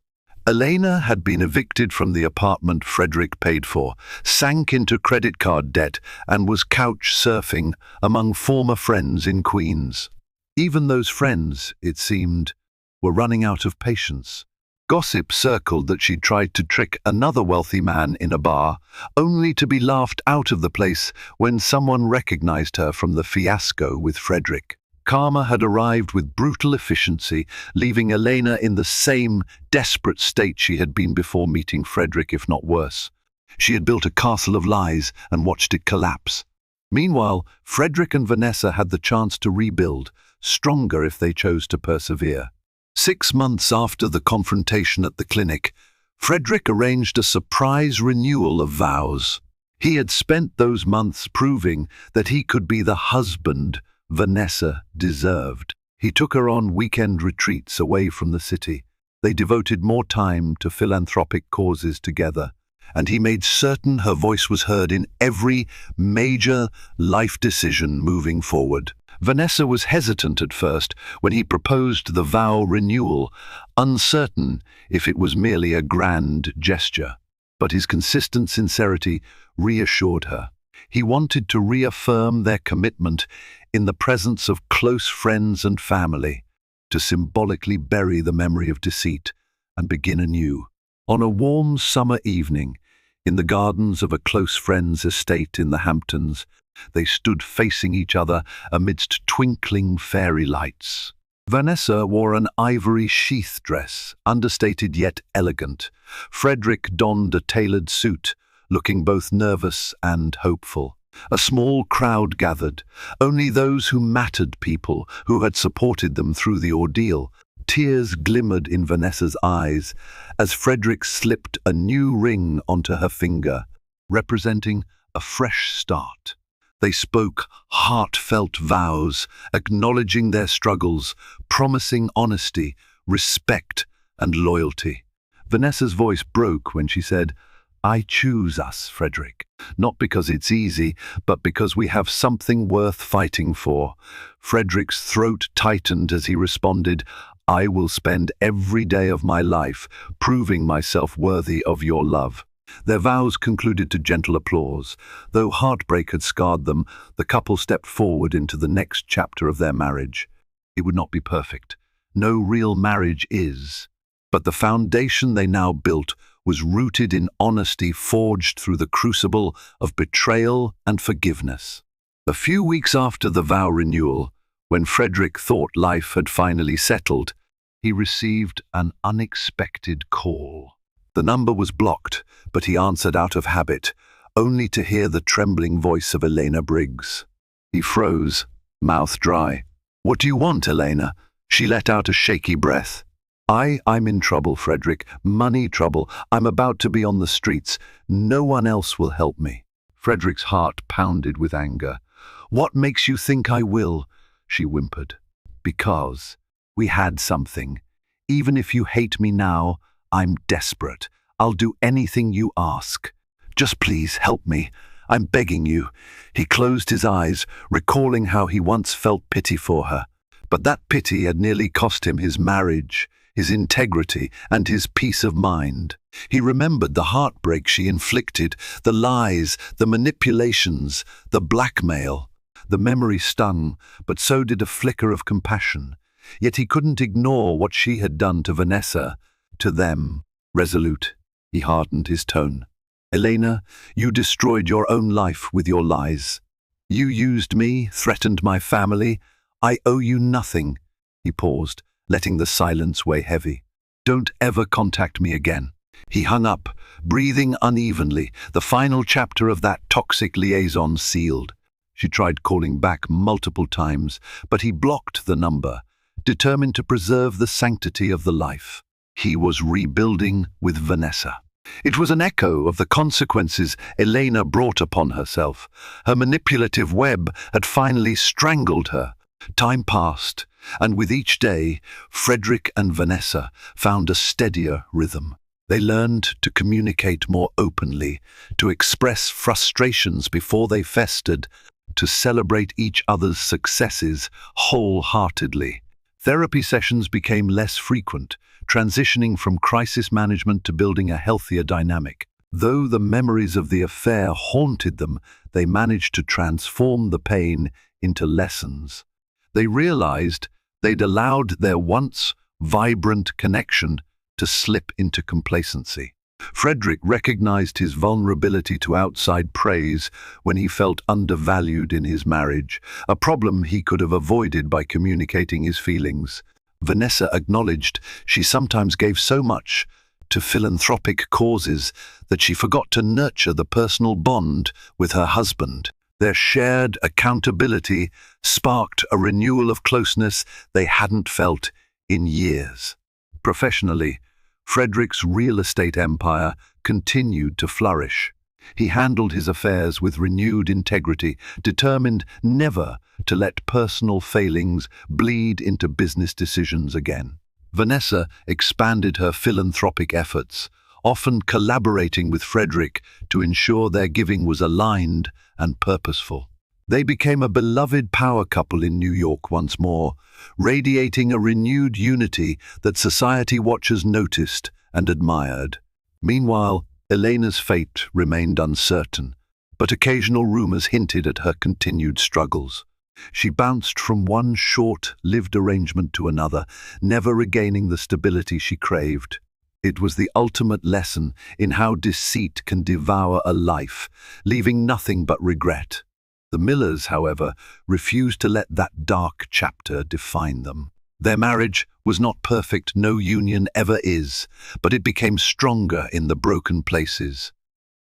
Elena had been evicted from the apartment Frederick paid for, sank into credit card debt, and was couch surfing among former friends in Queens. Even those friends, it seemed, were running out of patience. Gossip circled that she'd tried to trick another wealthy man in a bar, only to be laughed out of the place when someone recognized her from the fiasco with Frederick. Karma had arrived with brutal efficiency, leaving Elena in the same desperate state she had been before meeting Frederick, if not worse. She had built a castle of lies and watched it collapse. Meanwhile, Frederick and Vanessa had the chance to rebuild, stronger if they chose to persevere. 6 months after the confrontation at the clinic, Frederick arranged a surprise renewal of vows. He had spent those months proving that he could be the husband Vanessa deserved. He took her on weekend retreats away from the city. They devoted more time to philanthropic causes together, and he made certain her voice was heard in every major life decision moving forward. Vanessa was hesitant at first when he proposed the vow renewal, uncertain if it was merely a grand gesture. But his consistent sincerity reassured her. He wanted to reaffirm their commitment in the presence of close friends and family, to symbolically bury the memory of deceit and begin anew. On a warm summer evening, in the gardens of a close friend's estate in the Hamptons, they stood facing each other amidst twinkling fairy lights. Vanessa wore an ivory sheath dress, understated yet elegant. Frederick donned a tailored suit, looking both nervous and hopeful. A small crowd gathered, only those who mattered, people who had supported them through the ordeal. Tears glimmered in Vanessa's eyes as Frederick slipped a new ring onto her finger, representing a fresh start. They spoke heartfelt vows, acknowledging their struggles, promising honesty, respect, and loyalty. Vanessa's voice broke when she said, "I choose us, Frederick, not because it's easy, but because we have something worth fighting for." Frederick's throat tightened as he responded, "I will spend every day of my life proving myself worthy of your love." Their vows concluded to gentle applause. Though heartbreak had scarred them, the couple stepped forward into the next chapter of their marriage. It would not be perfect. No real marriage is. But the foundation they now built was rooted in honesty forged through the crucible of betrayal and forgiveness. A few weeks after the vow renewal, when Frederick thought life had finally settled, he received an unexpected call. The number was blocked, but he answered out of habit, only to hear the trembling voice of Elena Briggs. He froze, mouth dry. "What do you want, Elena?" She let out a shaky breath. I'm in trouble, Frederick. Money trouble. I'm about to be on the streets. No one else will help me. Frederick's heart pounded with anger. What makes you think I will? She whimpered. Because we had something. Even if you hate me now, I'm desperate. I'll do anything you ask. Just please help me. I'm begging you. He closed his eyes, recalling how he once felt pity for her. But that pity had nearly cost him his marriage, his integrity, and his peace of mind. He remembered the heartbreak she inflicted, the lies, the manipulations, the blackmail. The memory stung, but so did a flicker of compassion. Yet he couldn't ignore what she had done to Vanessa, to them. Resolute, he hardened his tone. Elena, you destroyed your own life with your lies. You used me, threatened my family. I owe you nothing. He paused, letting the silence weigh heavy. Don't ever contact me again. He hung up, breathing unevenly, the final chapter of that toxic liaison sealed. She tried calling back multiple times, but he blocked the number, determined to preserve the sanctity of the life. He was rebuilding with Vanessa. It was an echo of the consequences Elena brought upon herself. Her manipulative web had finally strangled her. Time passed, and with each day, Frederick and Vanessa found a steadier rhythm. They learned to communicate more openly, to express frustrations before they festered, to celebrate each other's successes wholeheartedly. Therapy sessions became less frequent, transitioning from crisis management to building a healthier dynamic. Though the memories of the affair haunted them, they managed to transform the pain into lessons. They realized they'd allowed their once vibrant connection to slip into complacency. Frederick recognized his vulnerability to outside praise when he felt undervalued in his marriage, a problem he could have avoided by communicating his feelings. Vanessa acknowledged she sometimes gave so much to philanthropic causes that she forgot to nurture the personal bond with her husband. Their shared accountability sparked a renewal of closeness they hadn't felt in years. Professionally, Frederick's real estate empire continued to flourish. He handled his affairs with renewed integrity, determined never to let personal failings bleed into business decisions again. Vanessa expanded her philanthropic efforts, often collaborating with Frederick to ensure their giving was aligned and purposeful. They became a beloved power couple in New York once more, radiating a renewed unity that society watchers noticed and admired. Meanwhile, Elena's fate remained uncertain, but occasional rumors hinted at her continued struggles. She bounced from one short-lived arrangement to another, never regaining the stability she craved. It was the ultimate lesson in how deceit can devour a life, leaving nothing but regret. The Millers, however, refused to let that dark chapter define them. Their marriage was not perfect, no union ever is, but it became stronger in the broken places.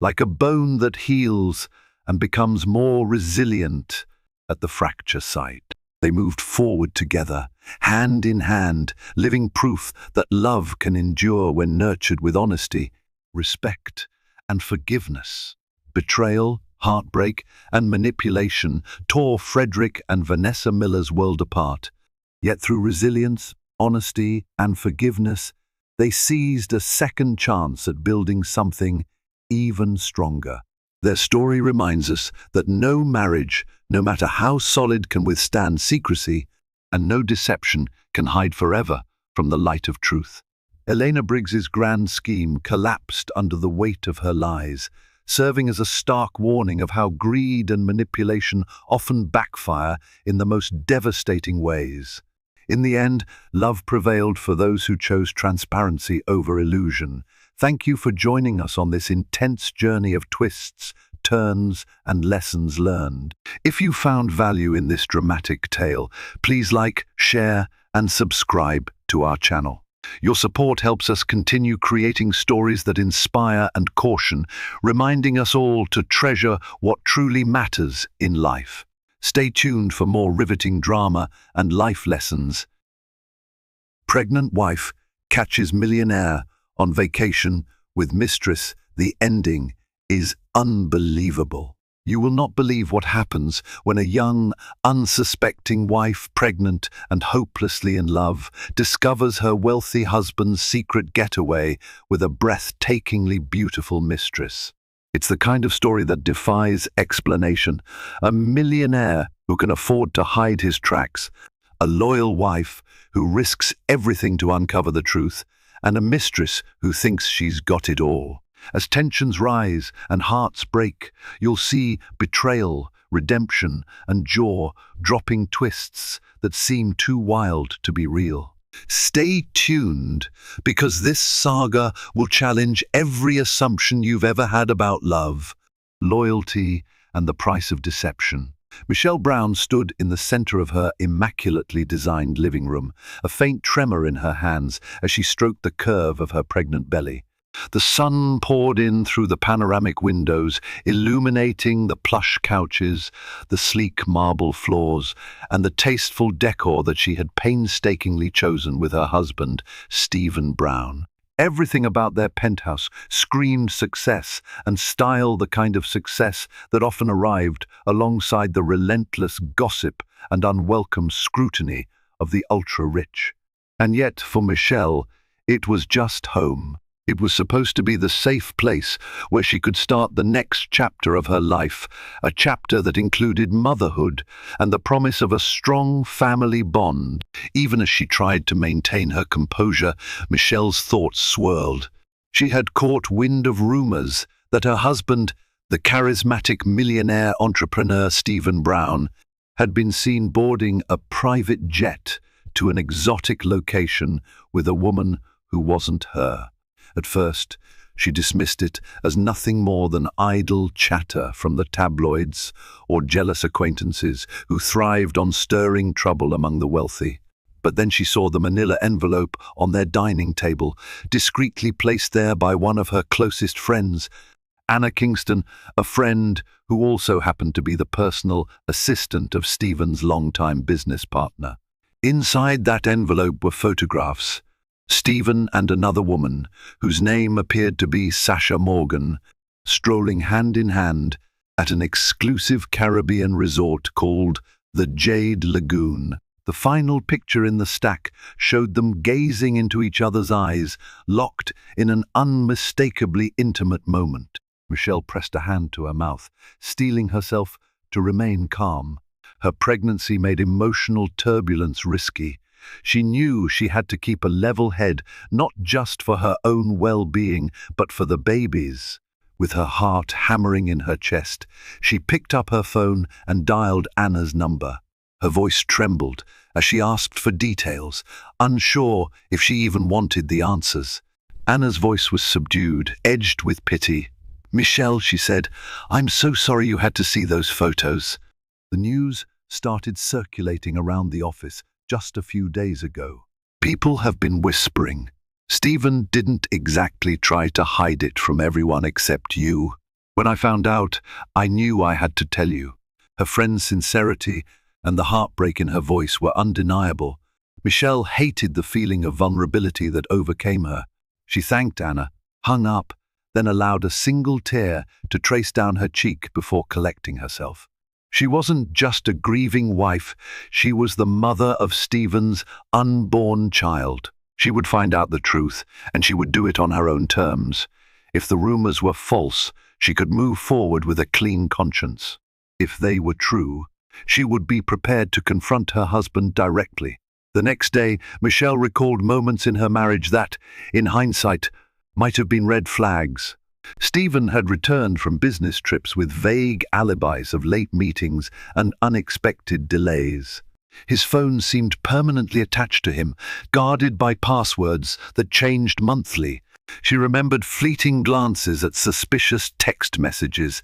Like a bone that heals and becomes more resilient at the fracture site. They moved forward together, hand in hand, living proof that love can endure when nurtured with honesty, respect, and forgiveness. Betrayal, heartbreak, and manipulation tore Frederick and Vanessa Miller's world apart. Yet through resilience, honesty, and forgiveness, they seized a second chance at building something even stronger. Their story reminds us that no marriage, no matter how solid, can withstand secrecy, and no deception can hide forever from the light of truth. Elena Briggs's grand scheme collapsed under the weight of her lies, serving as a stark warning of how greed and manipulation often backfire in the most devastating ways. In the end, love prevailed for those who chose transparency over illusion. Thank you for joining us on this intense journey of twists, turns, and lessons learned. If you found value in this dramatic tale, please like, share, and subscribe to our channel. Your support helps us continue creating stories that inspire and caution, reminding us all to treasure what truly matters in life. Stay tuned for more riveting drama and life lessons. Pregnant wife catches millionaire on vacation with mistress. The ending is unbelievable. You will not believe what happens when a young, unsuspecting wife, pregnant and hopelessly in love, discovers her wealthy husband's secret getaway with a breathtakingly beautiful mistress. It's the kind of story that defies explanation. A millionaire who can afford to hide his tracks, a loyal wife who risks everything to uncover the truth, and a mistress who thinks she's got it all. As tensions rise and hearts break, you'll see betrayal, redemption, and jaw-dropping twists that seem too wild to be real. Stay tuned, because this saga will challenge every assumption you've ever had about love, loyalty, and the price of deception. Michelle Brown stood in the center of her immaculately designed living room, a faint tremor in her hands as she stroked the curve of her pregnant belly. The sun poured in through the panoramic windows, illuminating the plush couches, the sleek marble floors, and the tasteful decor that she had painstakingly chosen with her husband, Stephen Brown. Everything about their penthouse screamed success and style, the kind of success that often arrived alongside the relentless gossip and unwelcome scrutiny of the ultra-rich. And yet, for Michelle, it was just home. It was supposed to be the safe place where she could start the next chapter of her life, a chapter that included motherhood and the promise of a strong family bond. Even as she tried to maintain her composure, Michelle's thoughts swirled. She had caught wind of rumors that her husband, the charismatic millionaire entrepreneur Stephen Brown, had been seen boarding a private jet to an exotic location with a woman who wasn't her. At first, she dismissed it as nothing more than idle chatter from the tabloids or jealous acquaintances who thrived on stirring trouble among the wealthy. But then she saw the manila envelope on their dining table, discreetly placed there by one of her closest friends, Anna Kingston, a friend who also happened to be the personal assistant of Stephen's longtime business partner. Inside that envelope were photographs. Stephen and another woman, whose name appeared to be Sasha Morgan, strolling hand in hand at an exclusive Caribbean resort called the Jade Lagoon. The final picture in the stack showed them gazing into each other's eyes, locked in an unmistakably intimate moment. Michelle pressed a hand to her mouth, steeling herself to remain calm. Her pregnancy made emotional turbulence risky. She knew she had to keep a level head, not just for her own well-being, but for the baby's. With her heart hammering in her chest, she picked up her phone and dialed Anna's number. Her voice trembled as she asked for details, unsure if she even wanted the answers. Anna's voice was subdued, edged with pity. "Michelle," she said, "I'm so sorry you had to see those photos." The news started circulating around the office just a few days ago. People have been whispering. Stephen didn't exactly try to hide it from everyone except you. When I found out, I knew I had to tell you. Her friend's sincerity and the heartbreak in her voice were undeniable. Michelle hated the feeling of vulnerability that overcame her. She thanked Anna, hung up, then allowed a single tear to trace down her cheek before collecting herself. She wasn't just a grieving wife, she was the mother of Stephen's unborn child. She would find out the truth, and she would do it on her own terms. If the rumors were false, she could move forward with a clean conscience. If they were true, she would be prepared to confront her husband directly. The next day, Michelle recalled moments in her marriage that, in hindsight, might have been red flags. Stephen had returned from business trips with vague alibis of late meetings and unexpected delays. His phone seemed permanently attached to him, guarded by passwords that changed monthly. She remembered fleeting glances at suspicious text messages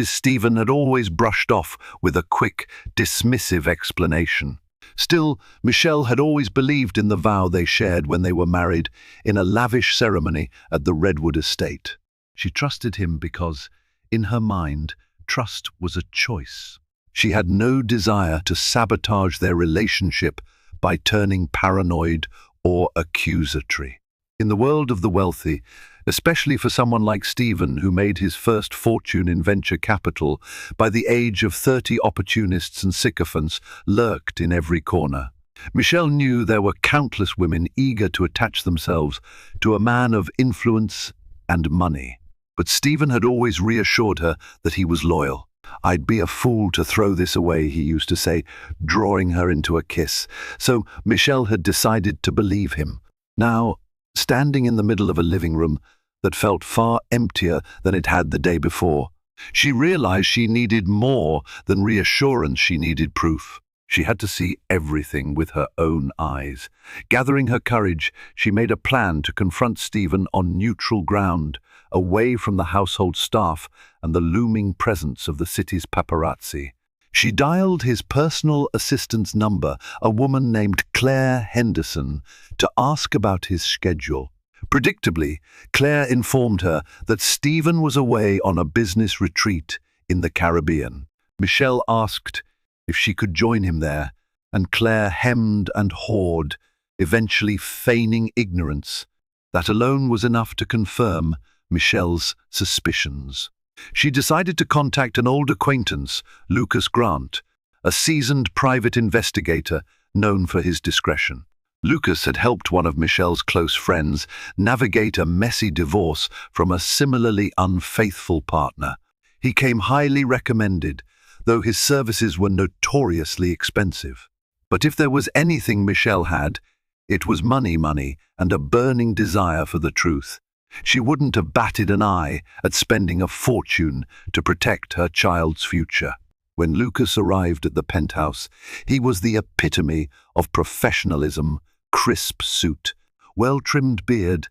Stephen had always brushed off with a quick, dismissive explanation. Still, Michelle had always believed in the vow they shared when they were married in a lavish ceremony at the Redwood estate. She trusted him because, in her mind, trust was a choice. She had no desire to sabotage their relationship by turning paranoid or accusatory. In the world of the wealthy, especially for someone like Stephen, who made his first fortune in venture capital, by the age of 30 opportunists and sycophants lurked in every corner. Michelle knew there were countless women eager to attach themselves to a man of influence and money. But Stephen had always reassured her that he was loyal. "I'd be a fool to throw this away," he used to say, drawing her into a kiss. So Michelle had decided to believe him. Now, standing in the middle of a living room that felt far emptier than it had the day before, she realized she needed more than reassurance. She needed proof. She had to see everything with her own eyes. Gathering her courage, she made a plan to confront Stephen on neutral ground, away from the household staff and the looming presence of the city's paparazzi. She dialed his personal assistant's number, a woman named Claire Henderson, to ask about his schedule. Predictably, Claire informed her that Stephen was away on a business retreat in the Caribbean. Michelle asked if she could join him there, and Claire hemmed and hawed, eventually feigning ignorance. That alone was enough to confirm Michelle's suspicions. She decided to contact an old acquaintance, Lucas Grant, a seasoned private investigator known for his discretion. Lucas had helped one of Michelle's close friends navigate a messy divorce from a similarly unfaithful partner. He came highly recommended, though his services were notoriously expensive. But if there was anything Michelle had, it was money, and a burning desire for the truth. She wouldn't have batted an eye at spending a fortune to protect her child's future. When Lucas arrived at the penthouse, he was the epitome of professionalism: crisp suit, well-trimmed beard,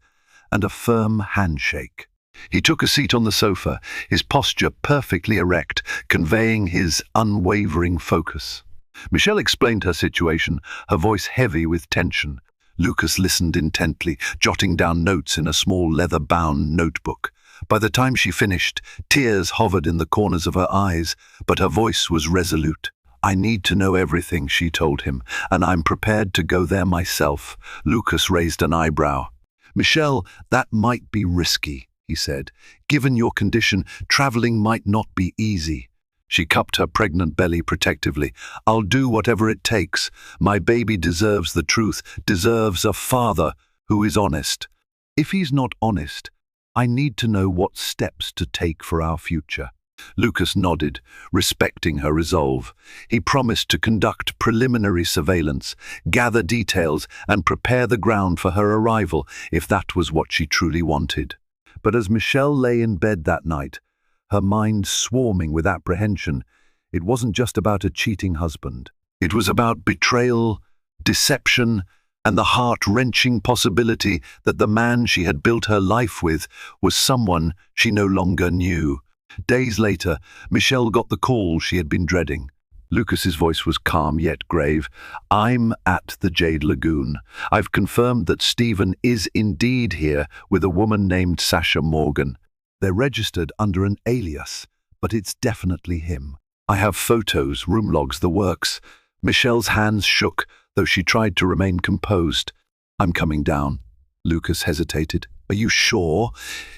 and a firm handshake. He took a seat on the sofa, his posture perfectly erect, conveying his unwavering focus. Michelle explained her situation, her voice heavy with tension. Lucas listened intently, jotting down notes in a small leather-bound notebook. By the time she finished, tears hovered in the corners of her eyes, but her voice was resolute. "I need to know everything," she told him, "and I'm prepared to go there myself." Lucas raised an eyebrow. "Michelle, that might be risky," he said. "Given your condition, traveling might not be easy." She cupped her pregnant belly protectively. "I'll do whatever it takes. My baby deserves the truth, deserves a father who is honest. If he's not honest, I need to know what steps to take for our future." Lucas nodded, respecting her resolve. He promised to conduct preliminary surveillance, gather details, and prepare the ground for her arrival, if that was what she truly wanted. But as Michelle lay in bed that night, her mind swarming with apprehension, it wasn't just about a cheating husband. It was about betrayal, deception, and the heart-wrenching possibility that the man she had built her life with was someone she no longer knew. Days later, Michelle got the call she had been dreading. Lucas's voice was calm yet grave. "I'm at the Jade Lagoon. I've confirmed that Stephen is indeed here with a woman named Sasha Morgan. They're registered under an alias, but it's definitely him. I have photos, room logs, the works." Michelle's hands shook, though she tried to remain composed. "I'm coming down." Lucas hesitated. "Are you sure?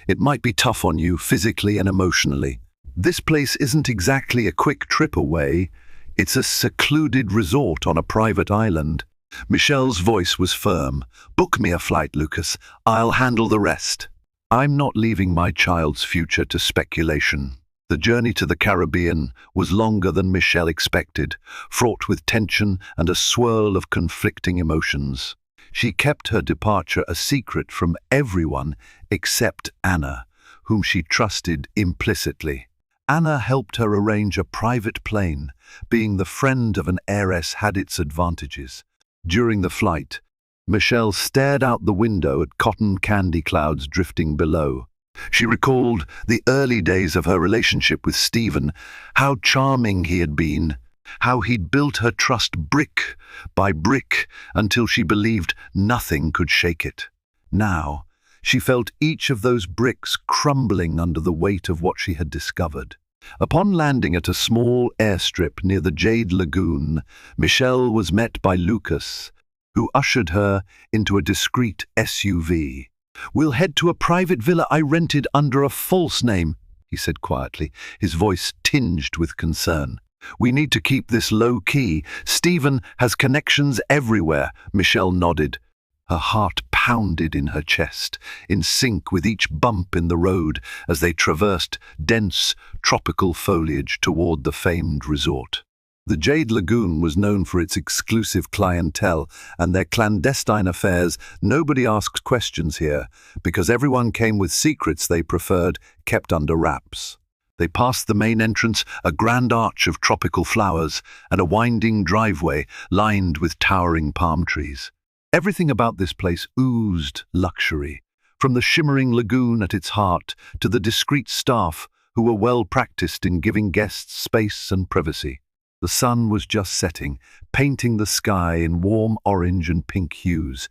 It might be tough on you, physically and emotionally. This place isn't exactly a quick trip away. It's a secluded resort on a private island." Michelle's voice was firm. "Book me a flight, Lucas. I'll handle the rest. I'm not leaving my child's future to speculation." The journey to the Caribbean was longer than Michelle expected, fraught with tension and a swirl of conflicting emotions. She kept her departure a secret from everyone except Anna, whom she trusted implicitly. Anna helped her arrange a private plane. Being the friend of an heiress had its advantages. During the flight, Michelle stared out the window at cotton candy clouds drifting below. She recalled the early days of her relationship with Stephen, how charming he had been, how he'd built her trust brick by brick until she believed nothing could shake it. Now, she felt each of those bricks crumbling under the weight of what she had discovered. Upon landing at a small airstrip near the Jade Lagoon, Michelle was met by Lucas, who ushered her into a discreet SUV. "We'll head to a private villa I rented under a false name," he said quietly, his voice tinged with concern. "We need to keep this low-key. Stephen has connections everywhere." Michelle nodded. Her heart pounded in her chest, in sync with each bump in the road as they traversed dense, tropical foliage toward the famed resort. The Jade Lagoon was known for its exclusive clientele and their clandestine affairs. Nobody asked questions here, because everyone came with secrets they preferred kept under wraps. They passed the main entrance, a grand arch of tropical flowers, and a winding driveway lined with towering palm trees. Everything about this place oozed luxury, from the shimmering lagoon at its heart to the discreet staff who were well practiced in giving guests space and privacy. The sun was just setting, painting the sky in warm orange and pink hues.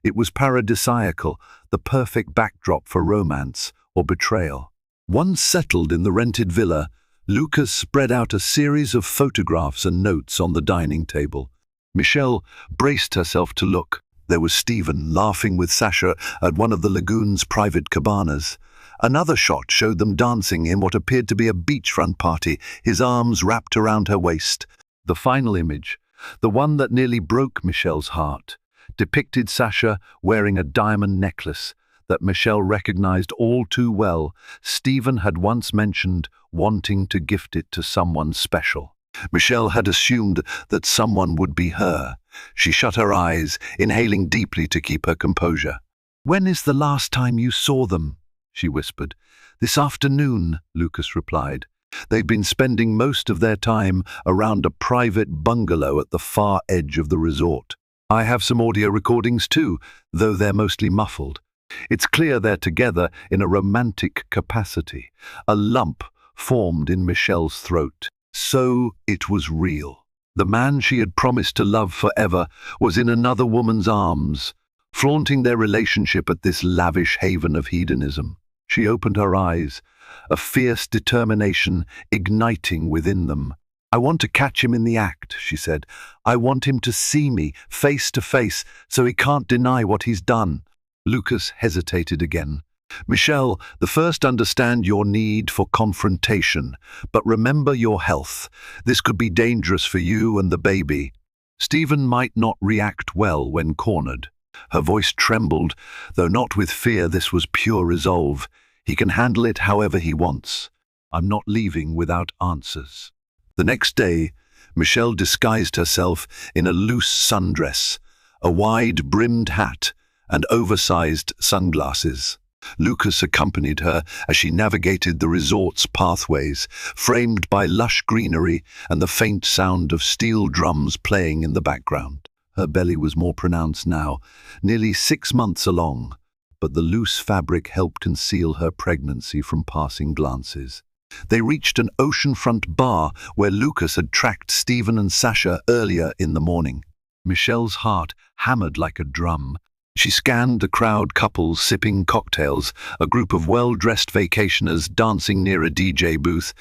It was paradisiacal, the perfect backdrop for romance or betrayal. Once settled in the rented villa, Lucas spread out a series of photographs and notes on the dining table. Michelle braced herself to look. There was Stephen laughing with Sasha at one of the lagoon's private cabanas. Another shot showed them dancing in what appeared to be a beachfront party, his arms wrapped around her waist. The final image, the one that nearly broke Michelle's heart, depicted Sasha wearing a diamond necklace that Michelle recognized all too well. Stephen had once mentioned wanting to gift it to someone special. Michelle had assumed that someone would be her. She shut her eyes, inhaling deeply to keep her composure. "When is the last time you saw them?" she whispered. "This afternoon," Lucas replied. They'd been spending most of their time around a private bungalow at the far edge of the resort. "I have some audio recordings too, though they're mostly muffled. It's clear they're together in a romantic capacity." A lump formed in Michelle's throat. So it was real. The man she had promised to love forever was in another woman's arms, flaunting their relationship at this lavish haven of hedonism. She opened her eyes, a fierce determination igniting within them. "I want to catch him in the act," she said. "I want him to see me, face to face, so he can't deny what he's done." Lucas hesitated again. "Michelle, the first understand your need for confrontation, but remember your health. This could be dangerous for you and the baby." Stephen might not react well when cornered. Her voice trembled, though not with fear. This was pure resolve. He can handle it however he wants. "I'm not leaving without answers." The next day, Michelle disguised herself in a loose sundress, a wide-brimmed hat, and oversized sunglasses. Lucas accompanied her as she navigated the resort's pathways, framed by lush greenery and the faint sound of steel drums playing in the background. Her belly was more pronounced now, nearly 6 months along, but the loose fabric helped conceal her pregnancy from passing glances. They reached an oceanfront bar where Lucas had tracked Stephen and Sasha earlier in the morning. Michelle's heart hammered like a drum. She scanned the crowd, couples sipping cocktails, a group of well-dressed vacationers dancing near a DJ booth,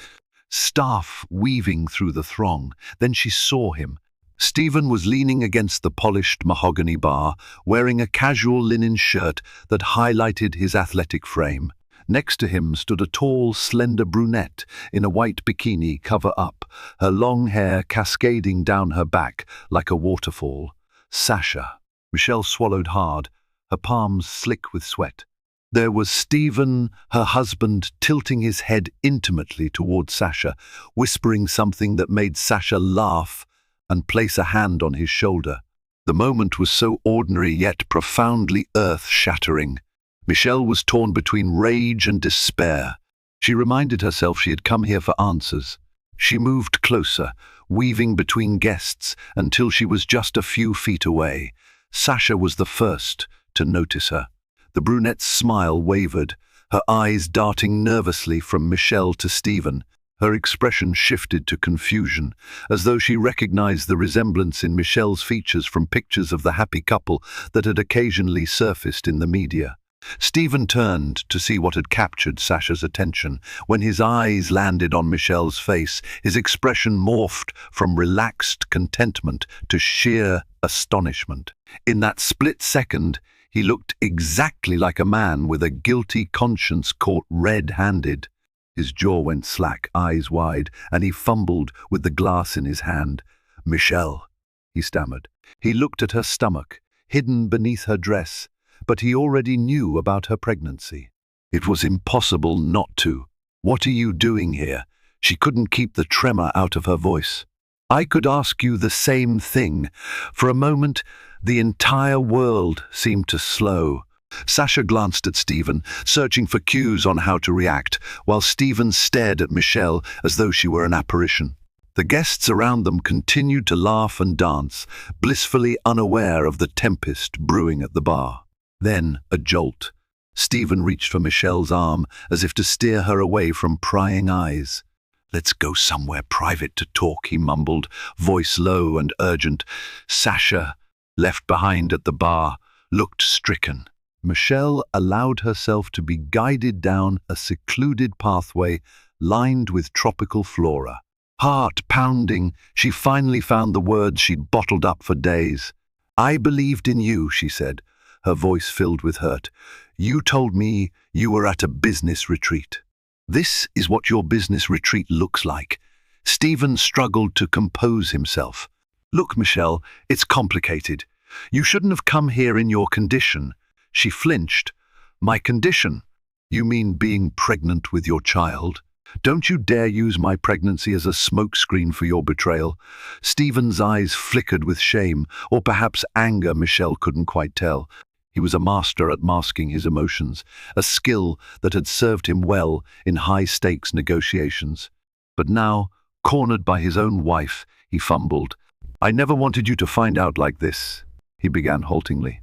staff weaving through the throng. Then she saw him. Stephen was leaning against the polished mahogany bar, wearing a casual linen shirt that highlighted his athletic frame. Next to him stood a tall, slender brunette in a white bikini cover-up, her long hair cascading down her back like a waterfall. Sasha. Michelle swallowed hard, her palms slick with sweat. There was Stephen, her husband, tilting his head intimately toward Sasha, whispering something that made Sasha laugh and place a hand on his shoulder. The moment was so ordinary yet profoundly earth-shattering. Michelle was torn between rage and despair. She reminded herself she had come here for answers. She moved closer, weaving between guests until she was just a few feet away. Sasha was the first to notice her. The brunette's smile wavered, her eyes darting nervously from Michelle to Stephen. Her expression shifted to confusion, as though she recognized the resemblance in Michelle's features from pictures of the happy couple that had occasionally surfaced in the media. Stephen turned to see what had captured Sasha's attention. When his eyes landed on Michelle's face, his expression morphed from relaxed contentment to sheer astonishment. In that split second, he looked exactly like a man with a guilty conscience caught red-handed. His jaw went slack, eyes wide, and he fumbled with the glass in his hand. "Michelle," he stammered. He looked at her stomach, hidden beneath her dress, but he already knew about her pregnancy. It was impossible not to. "What are you doing here?" She couldn't keep the tremor out of her voice. "I could ask you the same thing." For a moment, the entire world seemed to slow. Sasha glanced at Stephen, searching for cues on how to react, while Stephen stared at Michelle as though she were an apparition. The guests around them continued to laugh and dance, blissfully unaware of the tempest brewing at the bar. Then, a jolt. Stephen reached for Michelle's arm, as if to steer her away from prying eyes. "Let's go somewhere private to talk," he mumbled, voice low and urgent. Sasha, left behind at the bar, looked stricken. Michelle allowed herself to be guided down a secluded pathway lined with tropical flora. Heart pounding, she finally found the words she'd bottled up for days. "I believed in you," she said, her voice filled with hurt. "You told me you were at a business retreat. This is what your business retreat looks like." Stephen struggled to compose himself. "Look, Michelle, it's complicated. You shouldn't have come here in your condition." She flinched. "My condition? You mean being pregnant with your child? Don't you dare use my pregnancy as a smokescreen for your betrayal." Stephen's eyes flickered with shame, or perhaps anger. Michelle couldn't quite tell. He was a master at masking his emotions, a skill that had served him well in high-stakes negotiations. But now, cornered by his own wife, he fumbled. "I never wanted you to find out like this," he began haltingly.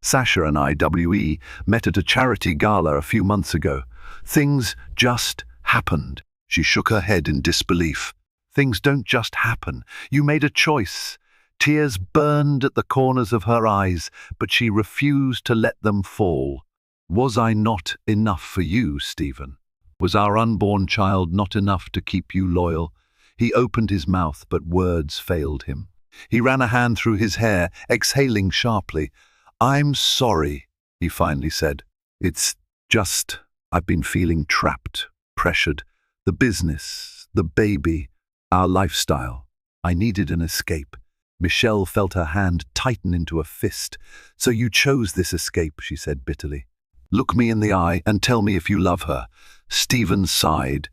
"Sasha and I, W.E., met at a charity gala a few months ago. Things just happened." She shook her head in disbelief. "Things don't just happen. You made a choice." Tears burned at the corners of her eyes, but she refused to let them fall. "Was I not enough for you, Stephen? Was our unborn child not enough to keep you loyal?" He opened his mouth, but words failed him. He ran a hand through his hair, exhaling sharply. "I'm sorry," he finally said. "It's just, I've been feeling trapped, pressured. The business, the baby, our lifestyle. I needed an escape." Michelle felt her hand tighten into a fist. "So you chose this escape," she said bitterly. "Look me in the eye and tell me if you love her." Stephen sighed.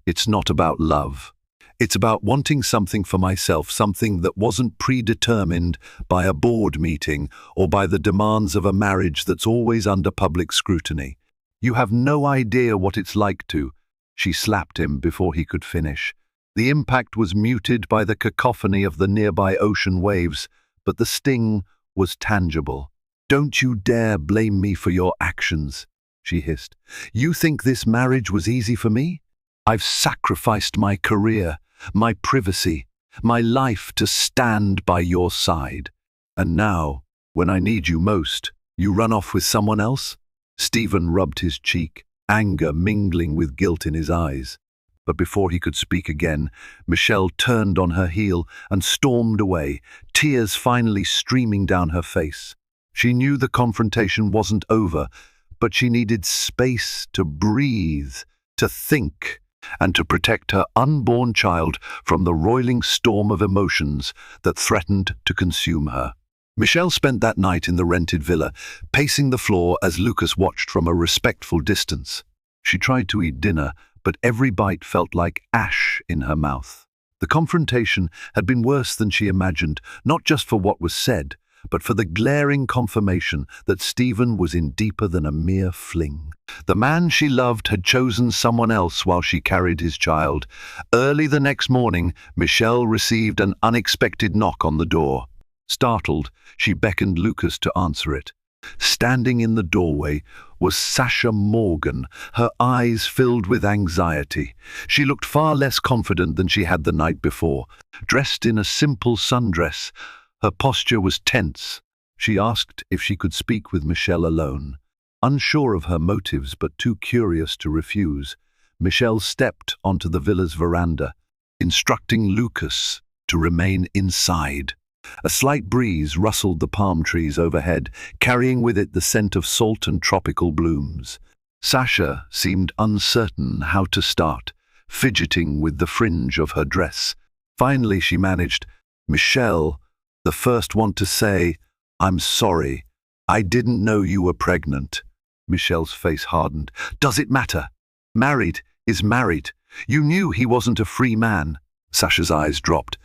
"It's not about love. It's about wanting something for myself, something that wasn't predetermined by a board meeting or by the demands of a marriage that's always under public scrutiny. You have no idea what it's like to." She slapped him before he could finish. The impact was muted by the cacophony of the nearby ocean waves, but the sting was tangible. "Don't you dare blame me for your actions," she hissed. "You think this marriage was easy for me? I've sacrificed my career, my privacy, my life to stand by your side. And now, when I need you most, you run off with someone else?" Stephen rubbed his cheek, anger mingling with guilt in his eyes. But before he could speak again, Michelle turned on her heel and stormed away, tears finally streaming down her face. She knew the confrontation wasn't over, but she needed space to breathe, to think, and to protect her unborn child from the roiling storm of emotions that threatened to consume her. Michelle spent that night in the rented villa, pacing the floor as Lucas watched from a respectful distance. She tried to eat dinner, but every bite felt like ash in her mouth. The confrontation had been worse than she imagined, not just for what was said, but for the glaring confirmation that Stephen was in deeper than a mere fling. The man she loved had chosen someone else while she carried his child. Early the next morning, Michelle received an unexpected knock on the door. Startled, she beckoned Lucas to answer it. Standing in the doorway was Sasha Morgan, her eyes filled with anxiety. She looked far less confident than she had the night before. Dressed in a simple sundress, her posture was tense. She asked if she could speak with Michelle alone. Unsure of her motives but too curious to refuse, Michelle stepped onto the villa's veranda, instructing Lucas to remain inside. A slight breeze rustled the palm trees overhead, carrying with it the scent of salt and tropical blooms. Sasha seemed uncertain how to start, fidgeting with the fringe of her dress. Finally she managed, "Michelle, the first one to say, I'm sorry. I didn't know you were pregnant." Michelle's face hardened. "Does it matter? Married is married. You knew he wasn't a free man." Sasha's eyes dropped.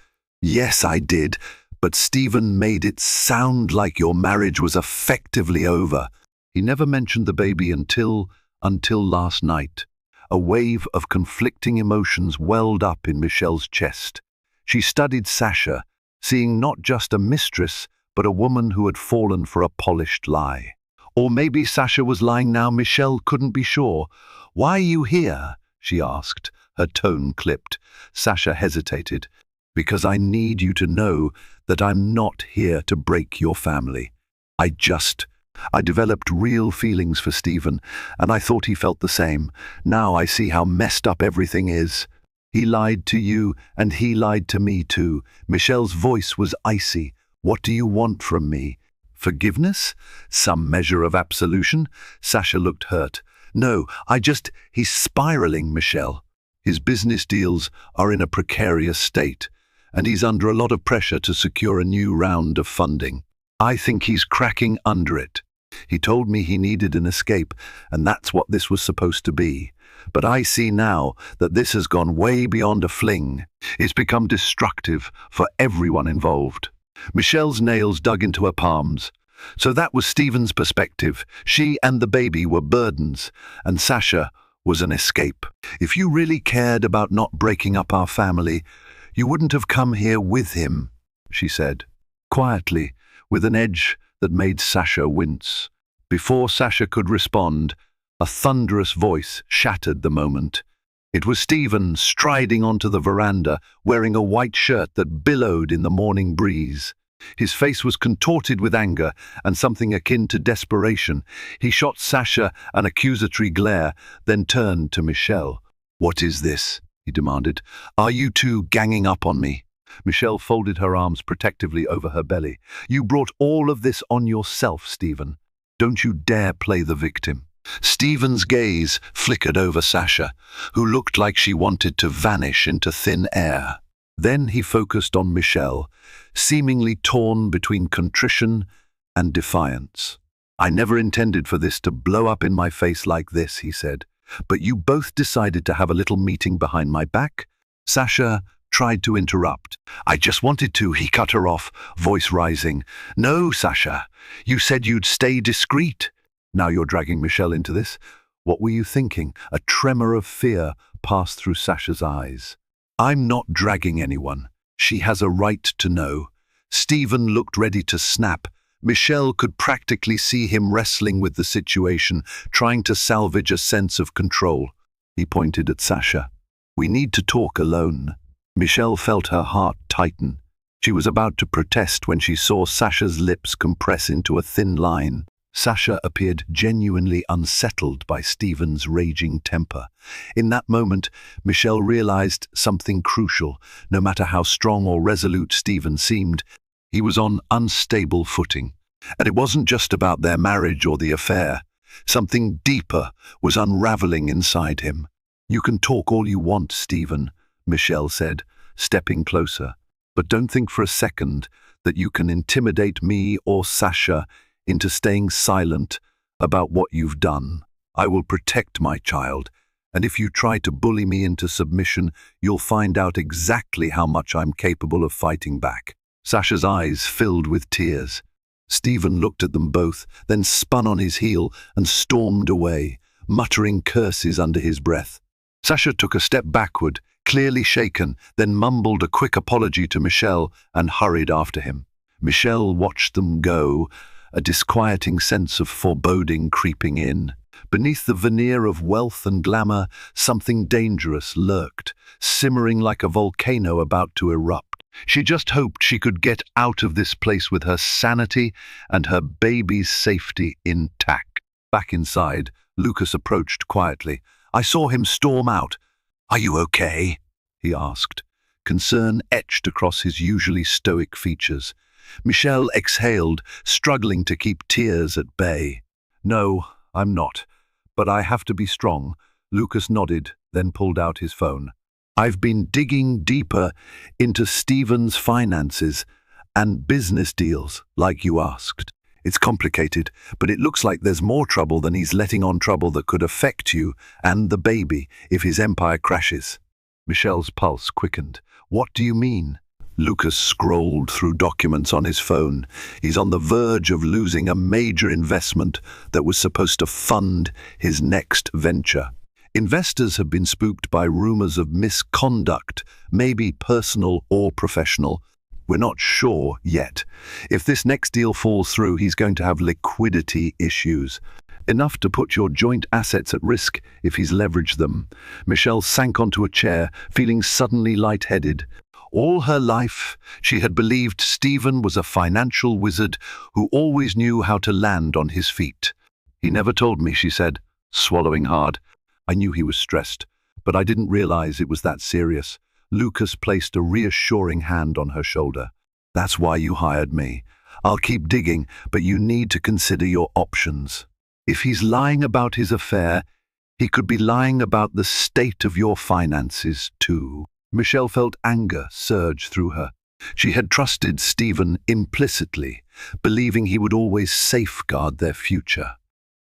"Yes, I did, but Stephen made it sound like your marriage was effectively over. He never mentioned the baby until last night." A wave of conflicting emotions welled up in Michelle's chest. She studied Sasha, seeing not just a mistress, but a woman who had fallen for a polished lie. Or maybe Sasha was lying now. Michelle couldn't be sure. "Why are you here?" she asked, her tone clipped. Sasha hesitated. "Because I need you to know that I'm not here to break your family. I developed real feelings for Stephen, and I thought he felt the same. Now I see how messed up everything is. He lied to you, and he lied to me too." Michelle's voice was icy. "What do you want from me? Forgiveness? Some measure of absolution?" Sasha looked hurt. "No, he's spiraling, Michelle. His business deals are in a precarious state, and he's under a lot of pressure to secure a new round of funding. I think he's cracking under it. He told me he needed an escape, and that's what this was supposed to be. But I see now that this has gone way beyond a fling. It's become destructive for everyone involved." Michelle's nails dug into her palms. So that was Stephen's perspective. She and the baby were burdens, and Sasha was an escape. "If you really cared about not breaking up our family, you wouldn't have come here with him," she said, quietly, with an edge that made Sasha wince. Before Sasha could respond, a thunderous voice shattered the moment. It was Stephen striding onto the veranda, wearing a white shirt that billowed in the morning breeze. His face was contorted with anger and something akin to desperation. He shot Sasha an accusatory glare, then turned to Michelle. "What is this?" he demanded. "Are you two ganging up on me?" Michelle folded her arms protectively over her belly. "You brought all of this on yourself, Stephen. Don't you dare play the victim." Stephen's gaze flickered over Sasha, who looked like she wanted to vanish into thin air. Then he focused on Michelle, seemingly torn between contrition and defiance. "I never intended for this to blow up in my face like this," he said. "But you both decided to have a little meeting behind my back?" Sasha tried to interrupt. "I just wanted to," he cut her off, voice rising. "No, Sasha, you said you'd stay discreet. Now you're dragging Michelle into this. What were you thinking?" A tremor of fear passed through Sasha's eyes. "I'm not dragging anyone. She has a right to know." Stephen looked ready to snap. Michelle could practically see him wrestling with the situation, trying to salvage a sense of control. He pointed at Sasha. "We need to talk alone." Michelle felt her heart tighten. She was about to protest when she saw Sasha's lips compress into a thin line. Sasha appeared genuinely unsettled by Stephen's raging temper. In that moment, Michelle realized something crucial. No matter how strong or resolute Stephen seemed, he was on unstable footing. And it wasn't just about their marriage or the affair. Something deeper was unraveling inside him. "You can talk all you want, Stephen," Michelle said, stepping closer. "But don't think for a second that you can intimidate me or Sasha into staying silent about what you've done. I will protect my child, and if you try to bully me into submission, you'll find out exactly how much I'm capable of fighting back." Sasha's eyes filled with tears. Stephen looked at them both, then spun on his heel and stormed away, muttering curses under his breath. Sasha took a step backward, clearly shaken, then mumbled a quick apology to Michelle and hurried after him. Michelle watched them go, a disquieting sense of foreboding creeping in. Beneath the veneer of wealth and glamour, something dangerous lurked, simmering like a volcano about to erupt. She just hoped she could get out of this place with her sanity and her baby's safety intact. Back inside, Lucas approached quietly. I saw him storm out. "Are you okay?" he asked. Concern etched across his usually stoic features. Michelle exhaled, struggling to keep tears at bay. "No, I'm not. But I have to be strong." Lucas nodded, then pulled out his phone. "I've been digging deeper into Stephen's finances and business deals, like you asked. It's complicated, but it looks like there's more trouble than he's letting on, trouble that could affect you and the baby if his empire crashes." Michelle's pulse quickened. "What do you mean?" Lucas scrolled through documents on his phone. He's on the verge of losing a major investment that was supposed to fund his next venture. Investors have been spooked by rumors of misconduct, maybe personal or professional. We're not sure yet. If this next deal falls through, he's going to have liquidity issues. Enough to put your joint assets at risk if he's leveraged them. Michelle sank onto a chair, feeling suddenly lightheaded. All her life, she had believed Stephen was a financial wizard who always knew how to land on his feet. "He never told me," she said, swallowing hard. "I knew he was stressed, but I didn't realize it was that serious." Lucas placed a reassuring hand on her shoulder. "That's why you hired me. I'll keep digging, but you need to consider your options. If he's lying about his affair, he could be lying about the state of your finances too." Michelle felt anger surge through her. She had trusted Stephen implicitly, believing he would always safeguard their future.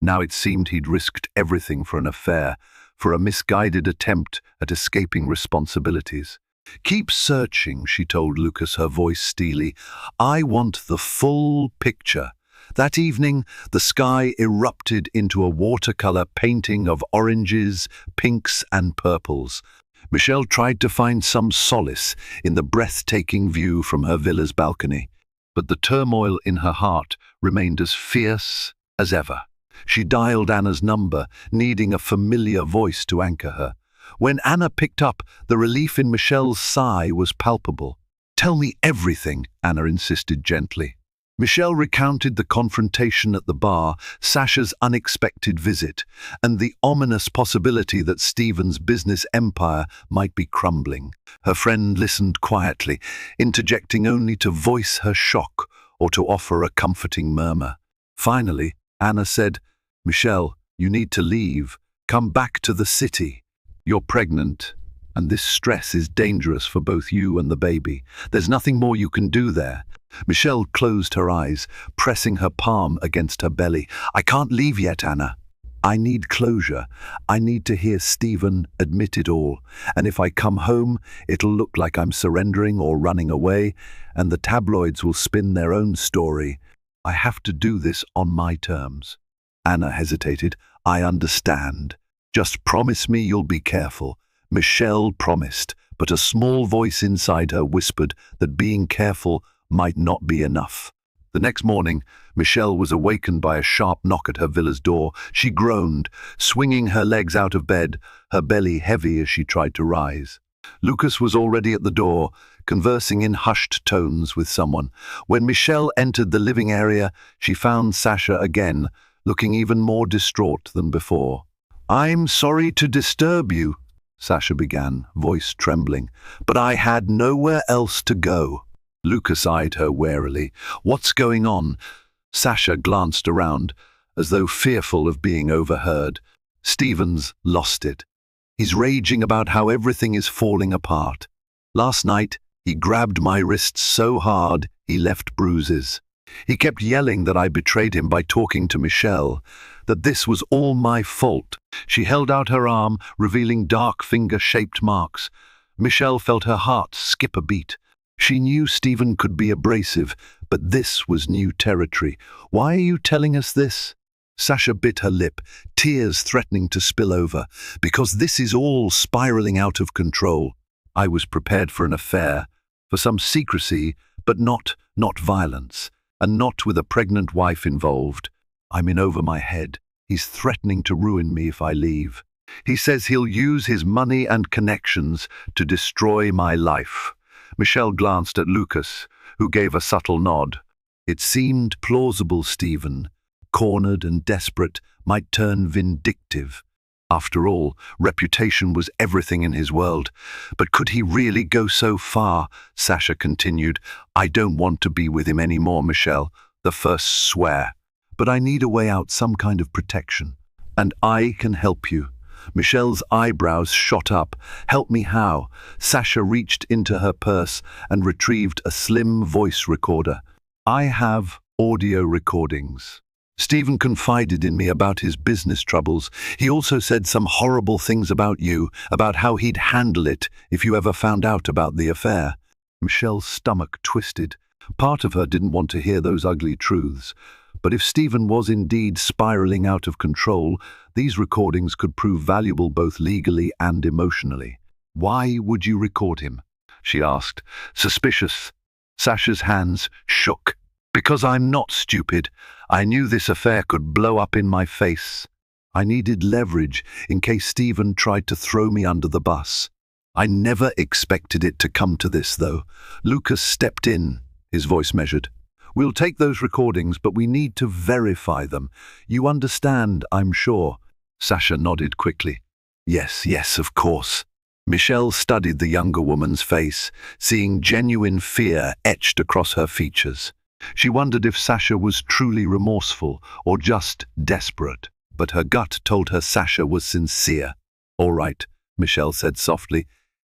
Now it seemed he'd risked everything for an affair, for a misguided attempt at escaping responsibilities. "Keep searching," she told Lucas, her voice steely. "I want the full picture." That evening, the sky erupted into a watercolor painting of oranges, pinks, and purples. Michelle tried to find some solace in the breathtaking view from her villa's balcony, but the turmoil in her heart remained as fierce as ever. She dialed Anna's number, needing a familiar voice to anchor her. When Anna picked up, the relief in Michelle's sigh was palpable. "Tell me everything," Anna insisted gently. Michelle recounted the confrontation at the bar, Sasha's unexpected visit, and the ominous possibility that Stephen's business empire might be crumbling. Her friend listened quietly, interjecting only to voice her shock or to offer a comforting murmur. Finally, Anna said, "Michelle, you need to leave. Come back to the city. You're pregnant, and this stress is dangerous for both you and the baby. There's nothing more you can do there." Michelle closed her eyes, pressing her palm against her belly. "I can't leave yet, Anna. I need closure. I need to hear Stephen admit it all. And if I come home, it'll look like I'm surrendering or running away, and the tabloids will spin their own story. I have to do this on my terms." Anna hesitated. "I understand. Just promise me you'll be careful." Michelle promised, but a small voice inside her whispered that being careful might not be enough. The next morning, Michelle was awakened by a sharp knock at her villa's door. She groaned, swinging her legs out of bed, her belly heavy as she tried to rise. Lucas was already at the door, conversing in hushed tones with someone. When Michelle entered the living area, she found Sasha again, looking even more distraught than before. "I'm sorry to disturb you," Sasha began, voice trembling, "but I had nowhere else to go." Lucas eyed her warily. "What's going on?" Sasha glanced around, as though fearful of being overheard. "Stephen's lost it. He's raging about how everything is falling apart. Last night, he grabbed my wrists so hard he left bruises. He kept yelling that I betrayed him by talking to Michelle, that this was all my fault." She held out her arm, revealing dark finger-shaped marks. Michelle felt her heart skip a beat. She knew Stephen could be abrasive, but this was new territory. "Why are you telling us this?" Sasha bit her lip, tears threatening to spill over. "Because this is all spiraling out of control. I was prepared for an affair, for some secrecy, but not violence, and not with a pregnant wife involved. I'm in over my head. He's threatening to ruin me if I leave. He says he'll use his money and connections to destroy my life." Michelle glanced at Lucas, who gave a subtle nod. "It seemed plausible, Stephen, cornered and desperate, might turn vindictive. After all, reputation was everything in his world. But could he really go so far? Sasha continued. I don't want to be with him anymore, Michelle. The first swear. But I need a way out, some kind of protection. And I can help you. Michelle's eyebrows shot up. Help me how? Sasha reached into her purse and retrieved a slim voice recorder. I have audio recordings. Stephen confided in me about his business troubles. He also said some horrible things about you, about how he'd handle it if you ever found out about the affair. Michelle's stomach twisted. Part of her didn't want to hear those ugly truths. But if Stephen was indeed spiraling out of control, these recordings could prove valuable both legally and emotionally. Why would you record him? She asked, suspicious. Sasha's hands shook. Because I'm not stupid. I knew this affair could blow up in my face. I needed leverage in case Stephen tried to throw me under the bus. I never expected it to come to this, though. Lucas stepped in, his voice measured. We'll take those recordings, but we need to verify them. You understand, I'm sure. Sasha nodded quickly. Yes, of course. Michelle studied the younger woman's face, seeing genuine fear etched across her features. She wondered if Sasha was truly remorseful or just desperate, but her gut told her Sasha was sincere. All right, Michelle said softly,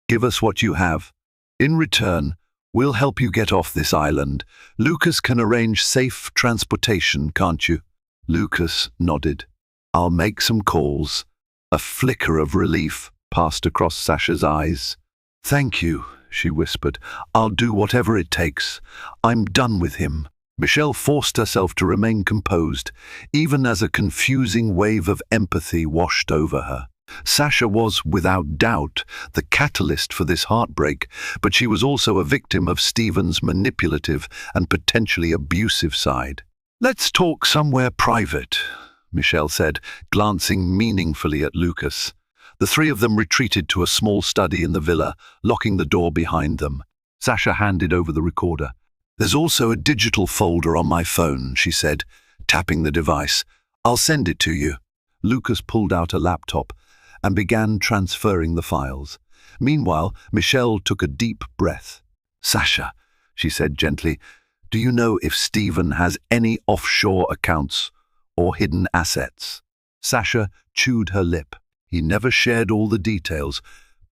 give us what you have. In return, we'll help you get off this island. Lucas can arrange safe transportation, can't you? Lucas nodded. I'll make some calls. A flicker of relief passed across Sasha's eyes. Thank you, she whispered. I'll do whatever it takes. I'm done with him. Michelle forced herself to remain composed, even as a confusing wave of empathy washed over her. Sasha was, without doubt, the catalyst for this heartbreak, but she was also a victim of Stephen's manipulative and potentially abusive side. Let's talk somewhere private, Michelle said, glancing meaningfully at Lucas. The three of them retreated to a small study in the villa, locking the door behind them. Sasha handed over the recorder. There's also a digital folder on my phone, she said, tapping the device. I'll send it to you. Lucas pulled out a laptop and began transferring the files. Meanwhile, Michelle took a deep breath. Sasha, she said gently, do you know if Stephen has any offshore accounts or hidden assets? Sasha chewed her lip. He never shared all the details,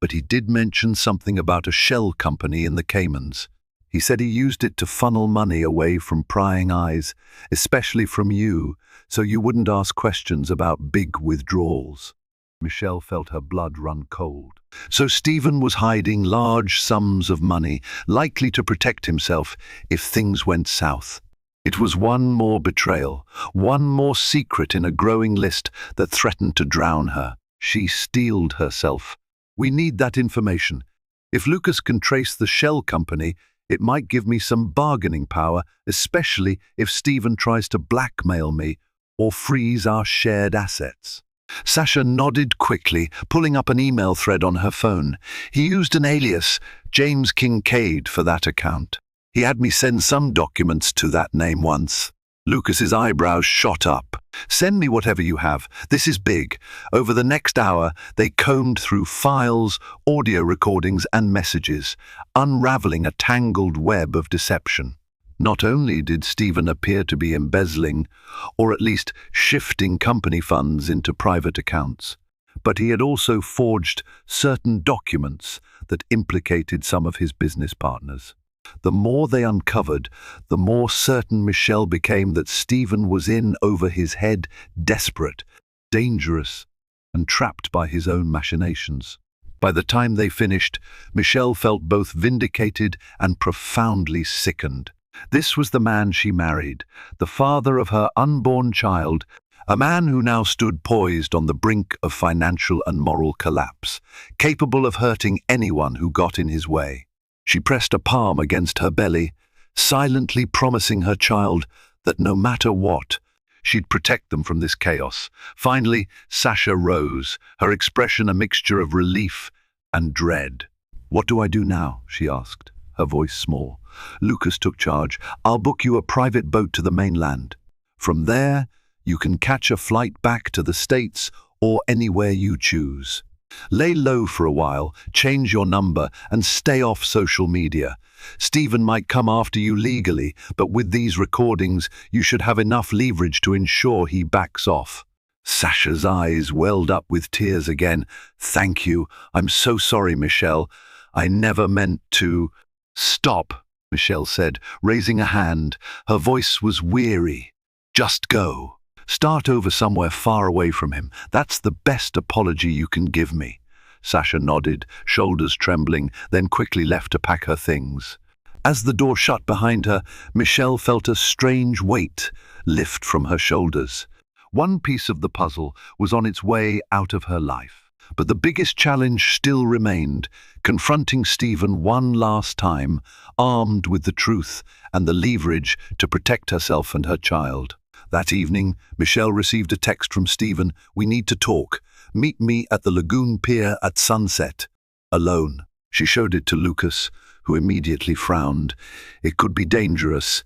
but he did mention something about a shell company in the Caymans. He said he used it to funnel money away from prying eyes, especially from you, so you wouldn't ask questions about big withdrawals. Michelle felt her blood run cold. So Stephen was hiding large sums of money, likely to protect himself if things went south. It was one more betrayal, one more secret in a growing list that threatened to drown her. She steeled herself. We need that information. If Lucas can trace the shell company, it might give me some bargaining power, especially if Stephen tries to blackmail me or freeze our shared assets. Sasha nodded quickly, pulling up an email thread on her phone. He used an alias, James Kincaid, for that account. He had me send some documents to that name once. Lucas's eyebrows shot up. Send me whatever you have. This is big. Over the next hour, they combed through files, audio recordings, and messages, unraveling a tangled web of deception. Not only did Stephen appear to be embezzling, or at least shifting company funds into private accounts, but he had also forged certain documents that implicated some of his business partners. The more they uncovered, the more certain Michelle became that Stephen was in over his head, desperate, dangerous, and trapped by his own machinations. By the time they finished, Michelle felt both vindicated and profoundly sickened. This was the man she married, the father of her unborn child, a man who now stood poised on the brink of financial and moral collapse, capable of hurting anyone who got in his way. She pressed a palm against her belly, silently promising her child that no matter what, she'd protect them from this chaos. Finally, Sasha rose, her expression a mixture of relief and dread. What do I do now? She asked, her voice small. Lucas took charge. I'll book you a private boat to the mainland. From there, You can catch a flight back to the States or anywhere you choose. Lay low for a while, change your number, and stay off social media. Stephen might come after you legally, but with these recordings, you should have enough leverage to ensure he backs off. Sasha's eyes welled up with tears again. Thank you. I'm so sorry, Michelle. I never meant to. Stop, Michelle said, raising a hand. Her voice was weary. Just go. Start over somewhere far away from him. That's the best apology you can give me. Sasha nodded, shoulders trembling, then quickly left to pack her things. As the door shut behind her, Michelle felt a strange weight lift from her shoulders. One piece of the puzzle was on its way out of her life. But the biggest challenge still remained, confronting Stephen one last time, armed with the truth and the leverage to protect herself and her child. That evening, Michelle received a text from Stephen. We need to talk. Meet me at the lagoon pier at sunset. Alone. She showed it to Lucas, who immediately frowned. It could be dangerous.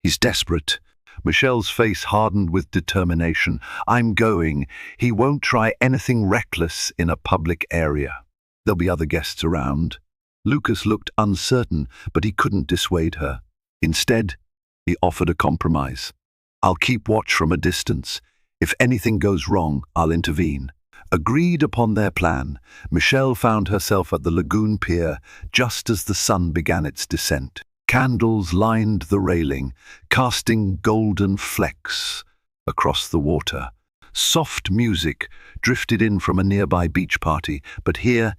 He's desperate. Michelle's face hardened with determination. I'm going. He won't try anything reckless in a public area. There'll be other guests around. Lucas looked uncertain, but he couldn't dissuade her. Instead, he offered a compromise. I'll keep watch from a distance. If anything goes wrong, I'll intervene. Agreed upon their plan, Michelle found herself at the lagoon pier just as the sun began its descent. Candles lined the railing, casting golden flecks across the water. Soft music drifted in from a nearby beach party, but here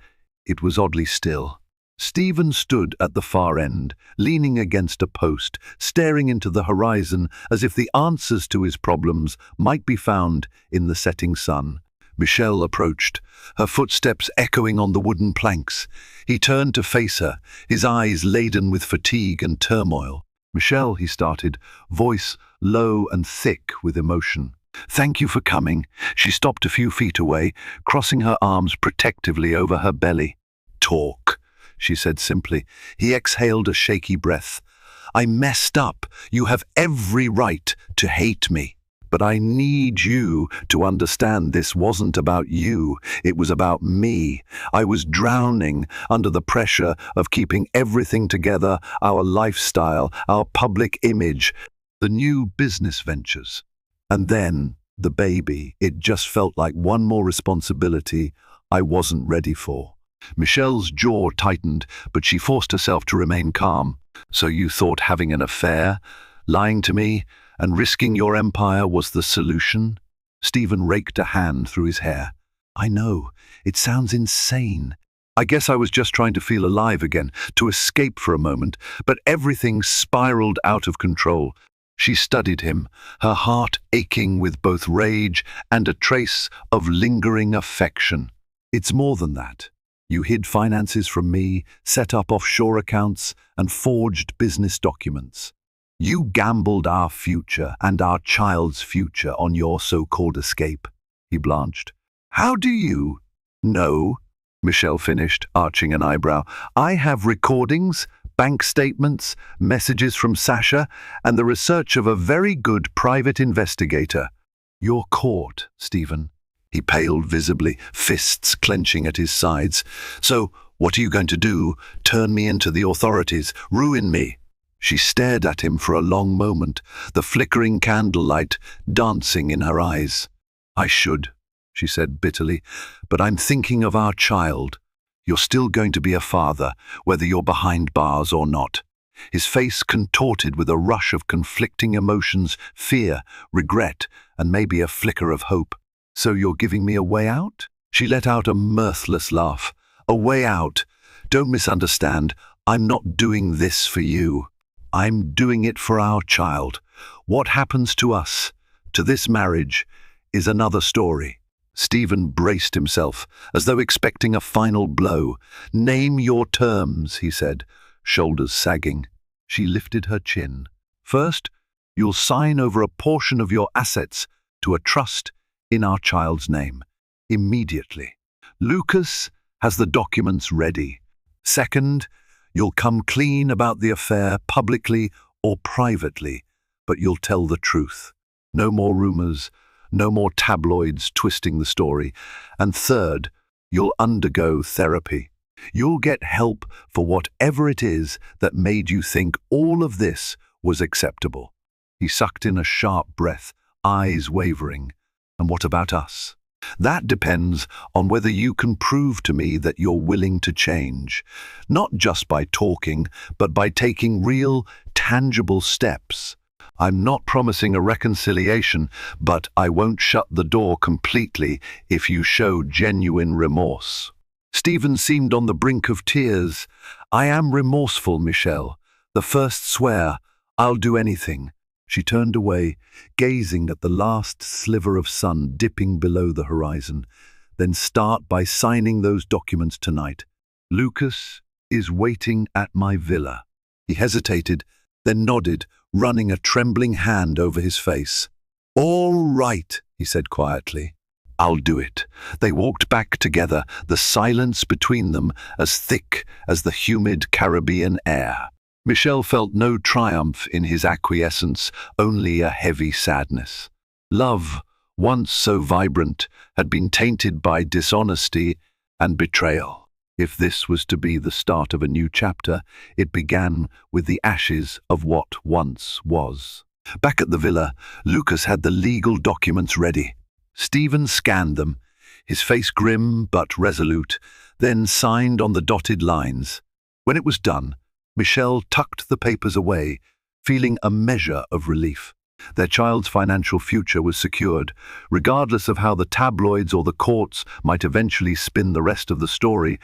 it was oddly still. Stephen stood at the far end, leaning against a post, staring into the horizon as if the answers to his problems might be found in the setting sun. Michelle approached, her footsteps echoing on the wooden planks. He turned to face her, his eyes laden with fatigue and turmoil. Michelle, he started, voice low and thick with emotion. Thank you for coming. She stopped a few feet away, crossing her arms protectively over her belly. Talk, she said simply. He exhaled a shaky breath. I messed up. You have every right to hate me. But I need you to understand this wasn't about you. It was about me. I was drowning under the pressure of keeping everything together, our lifestyle, our public image, the new business ventures. And then the baby. It just felt like one more responsibility I wasn't ready for. Michelle's jaw tightened, but she forced herself to remain calm. So you thought having an affair, lying to me, and risking your empire was the solution? Stephen raked a hand through his hair. I know, it sounds insane. I guess I was just trying to feel alive again, to escape for a moment, but everything spiraled out of control. She studied him, her heart aching with both rage and a trace of lingering affection. It's more than that. You hid finances from me, set up offshore accounts, and forged business documents. You gambled our future and our child's future on your so-called escape. He blanched. How do you know? Michelle finished, arching an eyebrow. I have recordings, bank statements, messages from Sasha, and the research of a very good private investigator. You're caught, Stephen. He paled visibly, fists clenching at his sides. So, what are you going to do? Turn me into the authorities? Ruin me? She stared at him for a long moment, the flickering candlelight dancing in her eyes. I should, she said bitterly, but I'm thinking of our child. You're still going to be a father, whether you're behind bars or not. His face contorted with a rush of conflicting emotions, fear, regret, and maybe a flicker of hope. So you're giving me a way out? She let out a mirthless laugh. A way out? Don't misunderstand. I'm not doing this for you. I'm doing it for our child. What happens to us, to this marriage, is another story. Stephen braced himself, as though expecting a final blow. Name your terms, he said, shoulders sagging. She lifted her chin. First, you'll sign over a portion of your assets to a trust in our child's name. Immediately. Lucas has the documents ready. Second, you'll come clean about the affair publicly or privately, but you'll tell the truth. No more rumors, No more tabloids twisting the story. And third, you'll undergo therapy. You'll get help for whatever it is that made you think all of this was acceptable. He sucked in a sharp breath, eyes wavering. And what about us? That depends on whether you can prove to me that you're willing to change, not just by talking, but by taking real, tangible steps. I'm not promising a reconciliation, but I won't shut the door completely if you show genuine remorse. Stephen seemed on the brink of tears. I am remorseful, Michelle. The first swear, I'll do anything. She turned away, gazing at the last sliver of sun dipping below the horizon. Then start by signing those documents tonight. Lucas is waiting at my villa. He hesitated, then nodded, running a trembling hand over his face. All right, he said quietly. I'll do it. They walked back together, the silence between them as thick as the humid Caribbean air. Michelle felt no triumph in his acquiescence, only a heavy sadness. Love, once so vibrant, had been tainted by dishonesty and betrayal. If this was to be the start of a new chapter, it began with the ashes of what once was. Back at the villa, Lucas had the legal documents ready. Stephen scanned them, his face grim but resolute, then signed on the dotted lines. When it was done, Michelle tucked the papers away, feeling a measure of relief. Their child's financial future was secured, regardless of how the tabloids or the courts might eventually spin the rest of the story.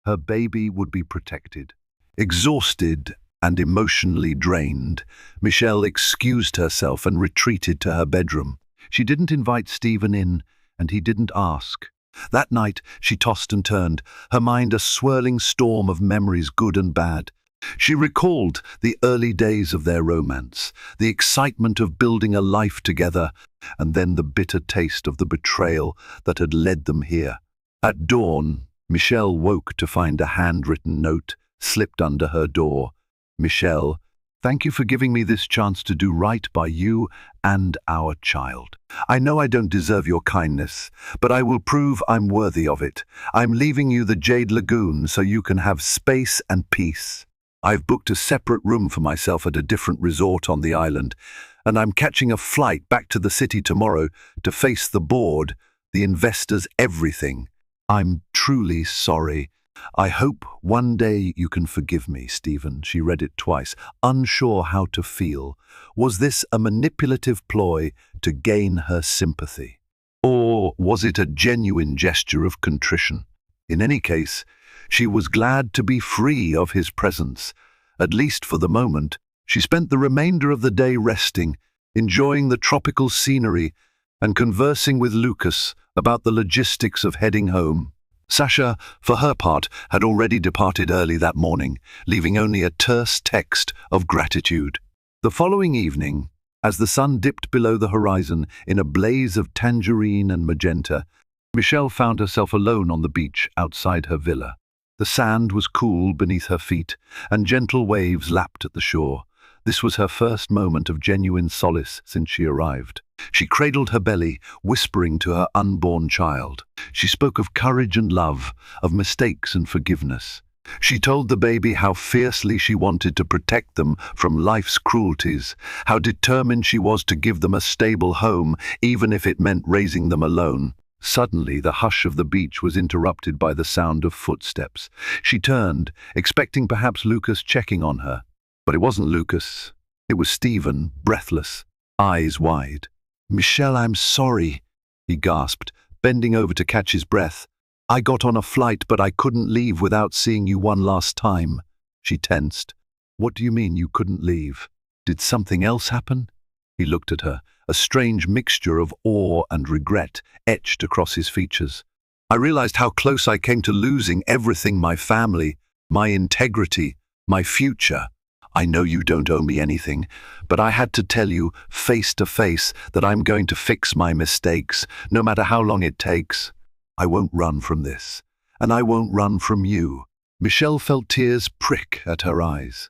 Her baby would be protected. Exhausted and emotionally drained, Michelle excused herself and retreated to her bedroom. She didn't invite Stephen in, and he didn't ask. That night, she tossed and turned, her mind a swirling storm of memories, good and bad. She recalled the early days of their romance, the excitement of building a life together, and then the bitter taste of the betrayal that had led them here. At dawn, Michelle woke to find a handwritten note slipped under her door. Michelle, thank you for giving me this chance to do right by you and our child. I know I don't deserve your kindness, but I will prove I'm worthy of it. I'm leaving you the Jade Lagoon so you can have space and peace. I've booked a separate room for myself at a different resort on the island, and I'm catching a flight back to the city tomorrow to face the board, the investors, everything. I'm truly sorry. I hope one day you can forgive me, Stephen. She read it twice, unsure how to feel. Was this a manipulative ploy to gain her sympathy? Or was it a genuine gesture of contrition? In any case, she was glad to be free of his presence. At least for the moment, she spent the remainder of the day resting, enjoying the tropical scenery, and conversing with Lucas about the logistics of heading home. Sasha, for her part, had already departed early that morning, leaving only a terse text of gratitude. The following evening, as the sun dipped below the horizon in a blaze of tangerine and magenta, Michelle found herself alone on the beach outside her villa. The sand was cool beneath her feet, and gentle waves lapped at the shore. This was her first moment of genuine solace since she arrived. She cradled her belly, whispering to her unborn child. She spoke of courage and love, of mistakes and forgiveness. She told the baby how fiercely she wanted to protect them from life's cruelties, how determined she was to give them a stable home, even if it meant raising them alone. Suddenly, the hush of the beach was interrupted by the sound of footsteps. She turned, expecting perhaps Lucas checking on her. But it wasn't Lucas. It was Stephen, breathless, eyes wide. "Michelle, I'm sorry," he gasped, bending over to catch his breath. "I got on a flight, but I couldn't leave without seeing you one last time." She tensed. "What do you mean you couldn't leave? Did something else happen?" He looked at her, a strange mixture of awe and regret etched across his features. "I realized how close I came to losing everything, my family, my integrity, my future. I know you don't owe me anything, but I had to tell you face to face that I'm going to fix my mistakes, no matter how long it takes. I won't run from this, and I won't run from you." Michelle felt tears prick at her eyes.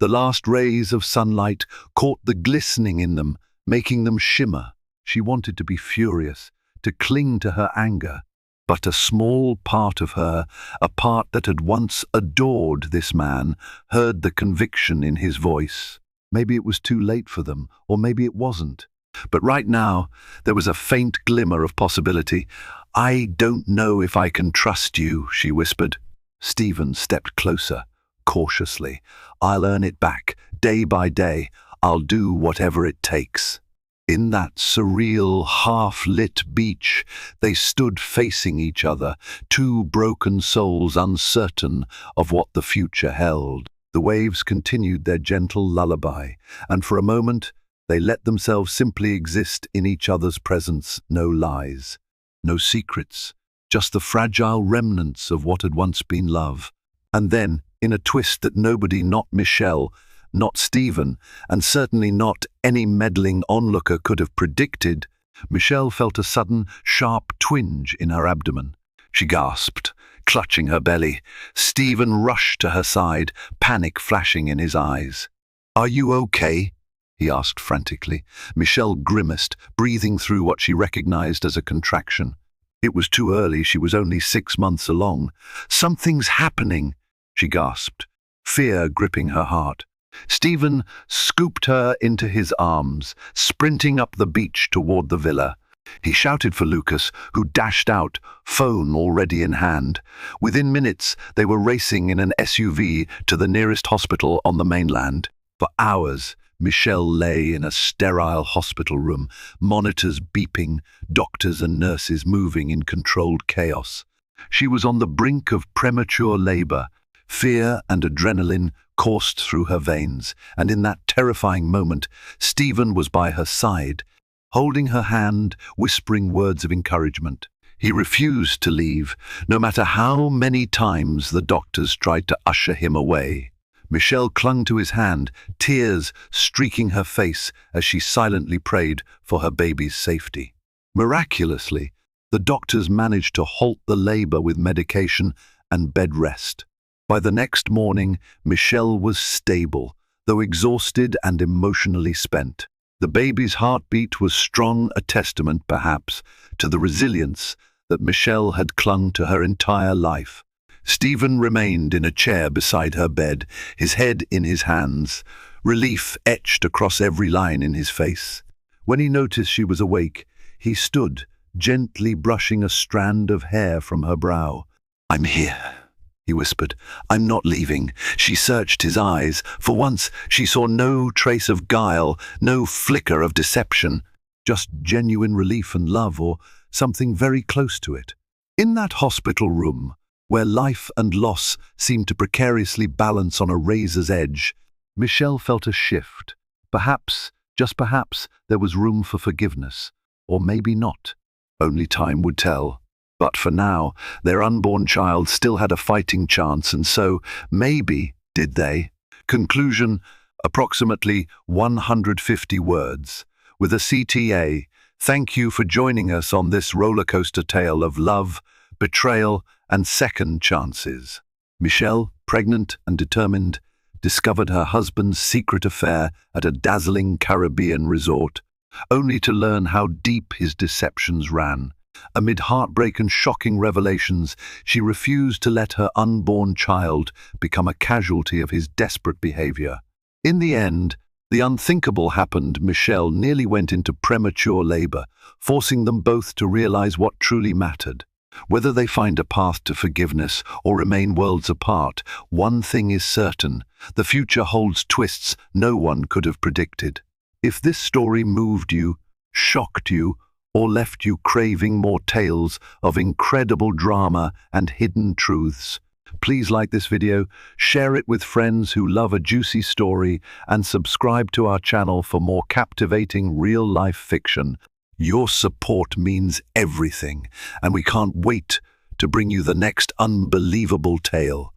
The last rays of sunlight caught the glistening in them, making them shimmer. She wanted to be furious, to cling to her anger. But a small part of her, a part that had once adored this man, heard the conviction in his voice. Maybe it was too late for them, or maybe it wasn't. But right now, there was a faint glimmer of possibility. "I don't know if I can trust you," she whispered. Stephen stepped closer, cautiously. "I'll earn it back, day by day. I'll do whatever it takes." In that surreal, half-lit beach, they stood facing each other, two broken souls uncertain of what the future held. The waves continued their gentle lullaby, and for a moment they let themselves simply exist in each other's presence. No lies, no secrets, just the fragile remnants of what had once been love. And then, in a twist that nobody, not Michelle, not Stephen, and certainly not any meddling onlooker could have predicted, Michelle felt a sudden, sharp twinge in her abdomen. She gasped, clutching her belly. Stephen rushed to her side, panic flashing in his eyes. "Are you okay?" he asked frantically. Michelle grimaced, breathing through what she recognized as a contraction. It was too early, she was only 6 months along. "Something's happening," she gasped, fear gripping her heart. Stephen scooped her into his arms, sprinting up the beach toward the villa. He shouted for Lucas, who dashed out, phone already in hand. Within minutes, they were racing in an SUV to the nearest hospital on the mainland. For hours, Michelle lay in a sterile hospital room, monitors beeping, doctors and nurses moving in controlled chaos. She was on the brink of premature labor. Fear and adrenaline coursed through her veins, and in that terrifying moment, Stephen was by her side, holding her hand, whispering words of encouragement. He refused to leave, no matter how many times the doctors tried to usher him away. Michelle clung to his hand, tears streaking her face as she silently prayed for her baby's safety. Miraculously, the doctors managed to halt the labor with medication and bed rest. By the next morning, Michelle was stable, though exhausted and emotionally spent. The baby's heartbeat was strong, a testament, perhaps, to the resilience that Michelle had clung to her entire life. Stephen remained in a chair beside her bed, his head in his hands, relief etched across every line in his face. When he noticed she was awake, he stood, gently brushing a strand of hair from her brow. "I'm here," he whispered. "I'm not leaving." She searched his eyes. For once, she saw no trace of guile, no flicker of deception, just genuine relief and love, or something very close to it. In that hospital room, where life and loss seemed to precariously balance on a razor's edge, Michelle felt a shift. Perhaps, just perhaps, there was room for forgiveness. Or maybe not. Only time would tell. But for now, their unborn child still had a fighting chance, and so, maybe, did they? Conclusion, approximately 150 words. With a CTA, thank you for joining us on this rollercoaster tale of love, betrayal, and second chances. Michelle, pregnant and determined, discovered her husband's secret affair at a dazzling Caribbean resort, only to learn how deep his deceptions ran. Amid heartbreak and shocking revelations, she refused to let her unborn child become a casualty of his desperate behavior. In the end, the unthinkable happened. Michelle nearly went into premature labor, forcing them both to realize what truly mattered. Whether they find a path to forgiveness or remain worlds apart, one thing is certain: the future holds twists no one could have predicted. If this story moved you, shocked you, or left you craving more tales of incredible drama and hidden truths, please like this video, share it with friends who love a juicy story, and subscribe to our channel for more captivating real-life fiction. Your support means everything, and we can't wait to bring you the next unbelievable tale.